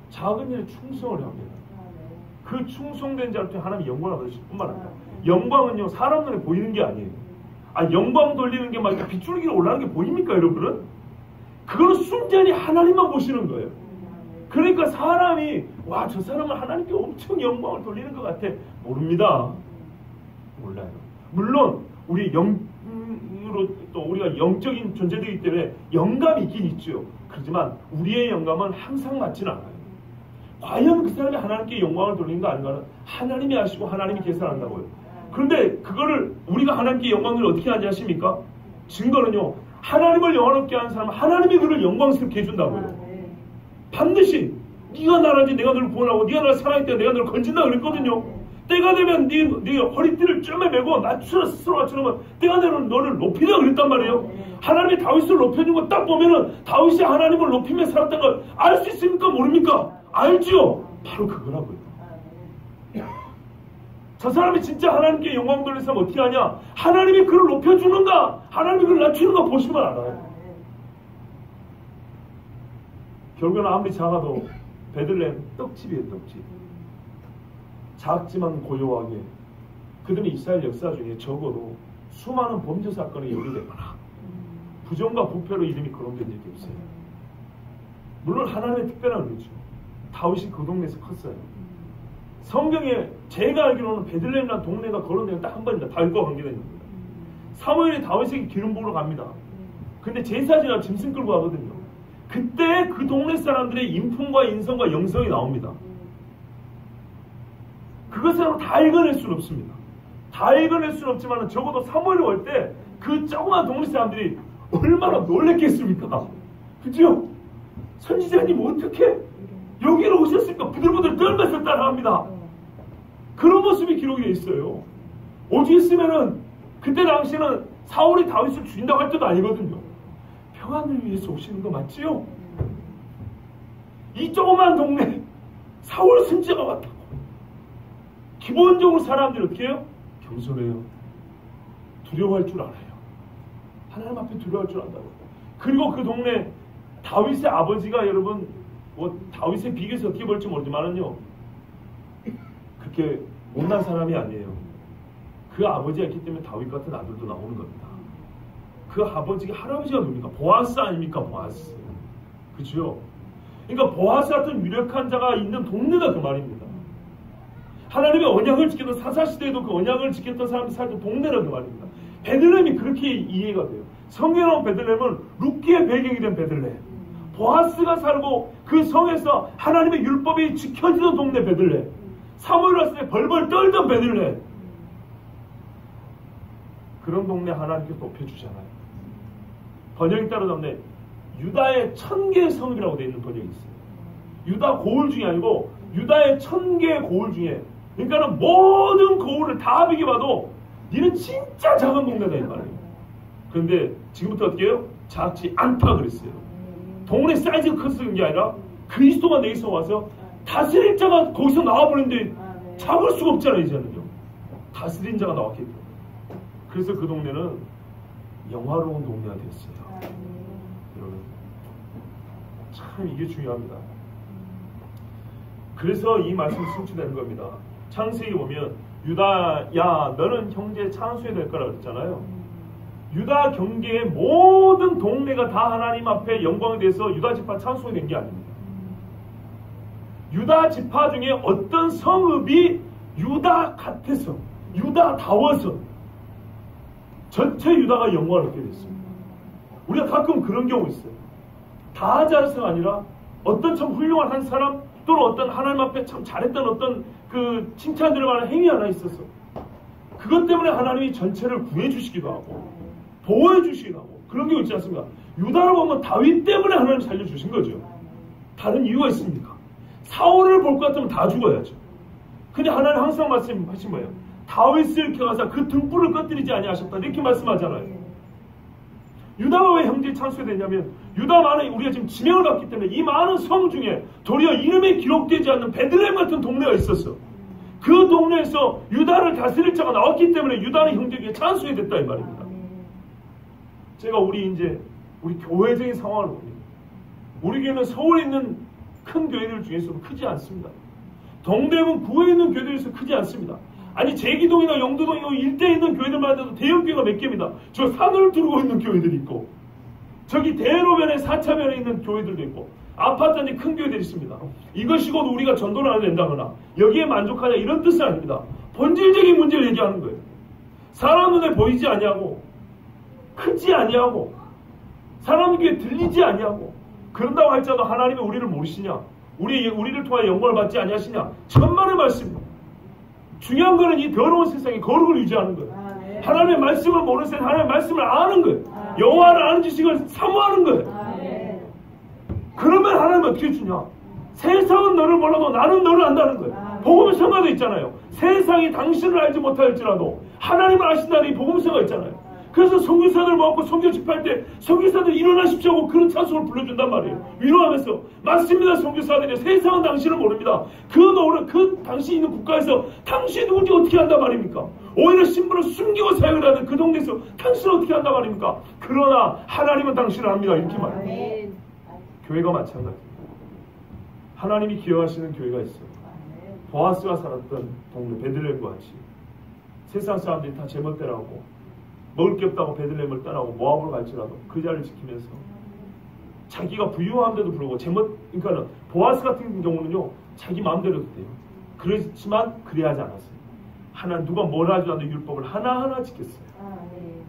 작은 일에 충성을 합니다. 그 충성된 자를 통해 하나님이 영광을 받으실 뿐만 아니라 영광은요 사람 눈에 보이는 게 아니에요. 영광 돌리는 게 막 이렇게 빗줄기로 올라가는 게 보입니까 여러분은? 그거는 순전히 하나님만 보시는 거예요. 그러니까 사람이 와 저 사람은 하나님께 엄청 영광을 돌리는 것 같아. 모릅니다. 몰라요. 물론 우리 영으로 또 우리가 영적인 존재되기 때문에 영감이 있긴 있죠. 그렇지만 우리의 영감은 항상 맞지는 않아요. 과연 그 사람이 하나님께 영광을 돌리는가 아닌가는 하나님이 아시고 하나님이 계산한다고요. 그런데 그거를 우리가 하나님께 영광을 어떻게 하지 아십니까? 증거는요, 하나님을 영화롭게 하는 사람은 하나님이 그를 영광스럽게 해준다고요. 반드시 네가 나라지 내가 너를 구원하고 네가 나를 사랑할 때 내가 너를 건진다 그랬거든요. 때가 되면 네 허리띠를 쫌에 메고 낮추어 스스로 낮추면 때가 되면 너를 높이라 그랬단 말이에요. 하나님이 다윗을 높여준 거 딱 보면은 다윗이 하나님을 높이며 살았다는 걸 알 수 있습니까? 모릅니까? 알죠? 바로 그거라고요. 저 사람이 진짜 하나님께 영광 돌리는 사람 어떻게 하냐? 하나님이 그를 높여주는가? 하나님이 그를 낮추는가 보시면 알아요. 결국에는 아무리 작아도 베들레헴 떡집이에요. 떡집. 작지만 고요하게 그들은 이스라엘 역사 중에 적어도 수많은 범죄 사건에 연루되거나 부정과 부패로 이름이 거론된 적이 없어요. 물론 하나님의 특별한 은혜죠. 다윗이 그 동네에서 컸어요. 성경에 제가 알기로는 베들레헴이라는 동네가 거론된 건 딱 한 번입니다. 다윗과 관계된 겁니다. 사무엘이 다윗에게 기름 부으러 갑니다. 근데 제사지나 짐승 끌고 가거든요. 그때 그 동네 사람들의 인품과 인성과 영성이 나옵니다. 그것을 다 읽어낼 수는 없습니다. 다 읽어낼 수는 없지만 적어도 사무엘이 올 때 그 조그만 동네 사람들이 얼마나 놀랬겠습니까? 그죠? 선지자님 어떻게 여기로 오셨습니까? 부들부들 떨면서 따라합니다. 그런 모습이 기록이 되어 있어요. 오직 있으면은 그때 당시에는 사울이 다윗을 죽인다고 할 때도 아니거든요. 평안을 위해서 오시는 거 맞지요? 이 조그만 동네 사울 선지자가 왔다고. 기본적으로 사람들이 어떻게 해요? 겸손해요. 두려워할 줄 알아요. 하나님 앞에 두려워할 줄 안다고. 그리고 그 동네 다윗의 아버지가 여러분 뭐 다윗의 비교해서 어떻게 볼지 모르지만은요 그렇게 못난 사람이 아니에요. 그 아버지가 있기 때문에 다윗 같은 아들도 나오는 겁니다. 그 아버지가 할아버지가 누굽니까? 보아스 아닙니까? 보아스. 그렇죠? 그러니까 보아스 같은 유력한 자가 있는 동네가 그 말입니다. 하나님의 언약을 지켰던 사사시대에도 그 언약을 지켰던 사람들이 살던 동네라 그 말입니다. 베들레헴이 그렇게 이해가 돼요. 성경에 나온 베들레헴은 룻기의 배경이 된 베들레헴. 보아스가 살고 그 성에서 하나님의 율법이 지켜지던 동네 베들레헴. 사무엘 왔을 때 벌벌 떨던 베들레헴. 그런 동네 하나님께서 높여주잖아요. 번역이 따라잡네. 유다의 1000개의 성읍이라고 되어 있는 번역이 있어요. 유다 고을 중에 아니고 유다의 1000개의 고을 중에, 그러니까는 모든 고을을 다 비교봐도 니는 진짜 작은 동네다 이 말이에요. 그런데 지금부터 어떻게 해요? 작지 않다 그랬어요. 동네 사이즈가 컸을 게 아니라 그리스도가 내게서 와서 다스릴 자가 거기서 나와버렸는데 잡을 수가 없잖아요. 이제는요. 다스린 자가 나왔기 때문에. 그래서 그 동네는 영화로운 동네가 됐어요. 여러분, 참 이게 중요합니다. 그래서 이 말씀이 성취되는 겁니다. 창세기 보면 유다야 너는 형제 창수해야 될 거라 그랬잖아요. 유다 경계의 모든 동네가 다 하나님 앞에 영광이 돼서 유다 지파 창수가 된 게 아닙니다. 유다 지파 중에 어떤 성읍이 유다 같아서 유다다워서 전체 유다가 영광을 얻게 됐습니다. 우리가 가끔 그런 경우 있어요. 다 잘해서가 아니라 어떤 참 훌륭한 한 사람 또는 어떤 하나님 앞에 참 잘했던 어떤 그 칭찬들을 만한 행위 하나 있었어. 그것 때문에 하나님이 전체를 구해주시기도 하고 보호해주시기도 하고 그런 경우 있지 않습니까? 유다로 보면 다윗 때문에 하나님 살려주신 거죠. 다른 이유가 있습니까? 사울을 볼 것 같으면 다 죽어야죠. 근데 하나님 항상 말씀하신 거예요. 다윗을 켜가서 그 등불을 꺼뜨리지 아니하셨다 이렇게 말씀하잖아요. 유다가 왜 형제 창수가 됐냐면 유다 많은 우리가 지금 지명을 받기 때문에 이 많은 성 중에 도리어 이름에 기록되지 않는 베들레헴 같은 동네가 있었어. 그 동네에서 유다를 다스릴 자가 나왔기 때문에 유다는 형제에게 창수가 됐다 이 말입니다. 제가 우리 교회적인 상황을 봅니다. 우리 교회는 서울에 있는 큰 교회들 중에서도 크지 않습니다. 동대문 구에 있는 교회들에서 크지 않습니다. 아니 제기동이나 영도동 일대에 있는 교회들만 해도 대형 교회가 몇 개입니다. 저 산을 두르고 있는 교회들이 있고 저기 대로변에 4차변에 있는 교회들도 있고 아파트 안에 큰 교회들이 있습니다. 이것이 곧 우리가 전도를 안 된다거나 여기에 만족하냐 이런 뜻은 아닙니다. 본질적인 문제를 얘기하는 거예요. 사람 눈에 보이지 아니하고 크지 아니하고 사람 귀에 들리지 아니하고 그런다고 할지라도 하나님이 우리를 모르시냐 우리를 통하여 영광을 받지 아니하시냐 천만의 말씀입니다. 중요한 거는 이 더러운 세상에 거룩을 유지하는 거예요. 하나님의 말씀을 모르는 세상 하나님의 말씀을 아는 거예요. 여호와를 아는 지식을 사모하는 거예요. 그러면 하나님은 어떻게 주냐? 세상은 너를 몰라도 나는 너를 안다는 거예요. 복음서가 있잖아요. 세상이 당신을 알지 못할지라도 하나님을 아신다는 이 복음서가 있잖아요. 그래서 선교사들 모았고 선교 집회할 때 선교사들 일어나십시오 하고 그런 찬송을 불러준단 말이에요. 위로하면서 맞습니다. 선교사들이 세상은 당신을 모릅니다. 그 당신 있는 국가에서 당신이 누군지 어떻게 한단 말입니까? 오히려 신분을 숨기고 사역을 하는 그 동네에서 당신을 어떻게 한단 말입니까? 그러나 하나님은 당신을 압니다. 이렇게 말해요. 교회가 마찬가지입니다. 하나님이 기여하시는 교회가 있어요. 보아스가 살았던 동네 베들레헴과 같이 세상 사람들이 다 제멋대로하고 먹을 게 없다고 베들레헴을 떠나고 모압으로 갈지라도 그 자리를 지키면서 자기가 부유함에도 불구하고 그러니까 보아스 같은 경우는요 자기 마음대로도 돼요. 그렇지만 그래야지 않았어요. 하나님 누가 뭐라 하지 않는 율법을 하나하나 지켰어요.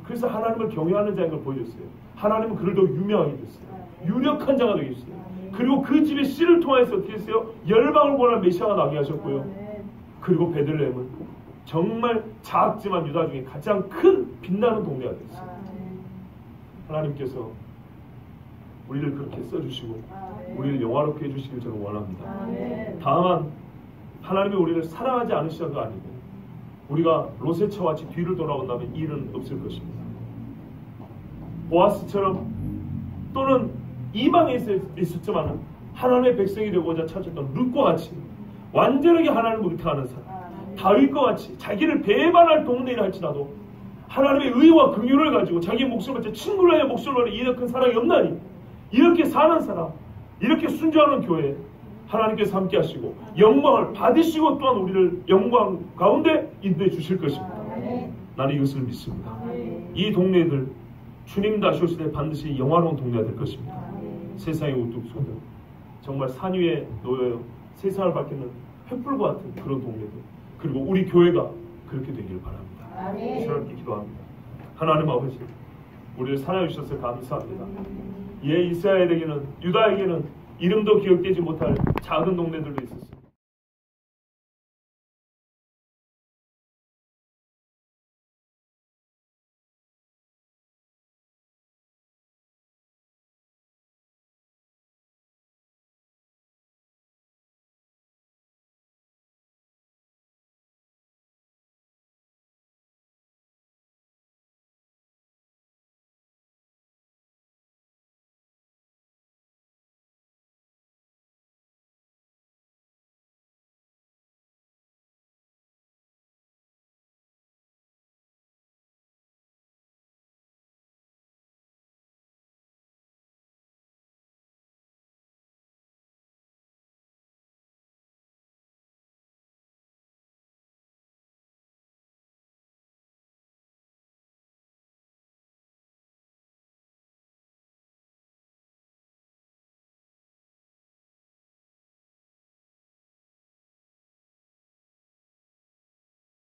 그래서 하나님을 경외하는 자인 걸 보여줬어요. 하나님은 그를 더 유명하게 됐어요. 유력한 자가 되게 했어요. 그리고 그 집의 씨를 통해서 어떻게 했어요? 열방을 권한 메시아가 나게 하셨고요. 그리고 베들레헴은 정말 작지만 유다 중에 가장 큰 빛나는 동네가 됐어요. 하나님께서 우리를 그렇게 써주시고 우리를 영화롭게 해주시길 저는 원합니다. 다만 하나님이 우리를 사랑하지 않으셔도 아니고 우리가 롯의 같이 뒤를 돌아온다면 이 일은 없을 것입니다. 보아스처럼 또는 이방에 있었지만 하나님의 백성이 되고자 찾았던 룻과 같이 완전하게 하나님을 의탁하는 사람, 다윗과 같이 자기를 배반할 동네를 할지라도 하나님의 의와 긍휼을 가지고 자기 목숨을 바쳐 친구를 하여 목숨을 바쳐 이더 큰 사랑이 없나니 이렇게 사는 사람, 이렇게 순종하는 교회 하나님께서 함께 하시고 영광을 받으시고 또한 우리를 영광 가운데 인도해 주실 것입니다. 나는 이것을 믿습니다. 이 동네들 주님 다시 오실 때 반드시 영화로운 동네가 될 것입니다. 세상의 우뚝 속에 정말 산 위에 놓여 세상을 밝히는 횃불과 같은 그런 동네들, 그리고 우리 교회가 그렇게 되기를 바랍니다. 주님께 기도합니다. 하나님 아버지, 우리를 사랑해 주셔서 감사합니다. 이스라엘에게는, 유다에게는 이름도 기억되지 못할 작은 동네들도 있었습니다.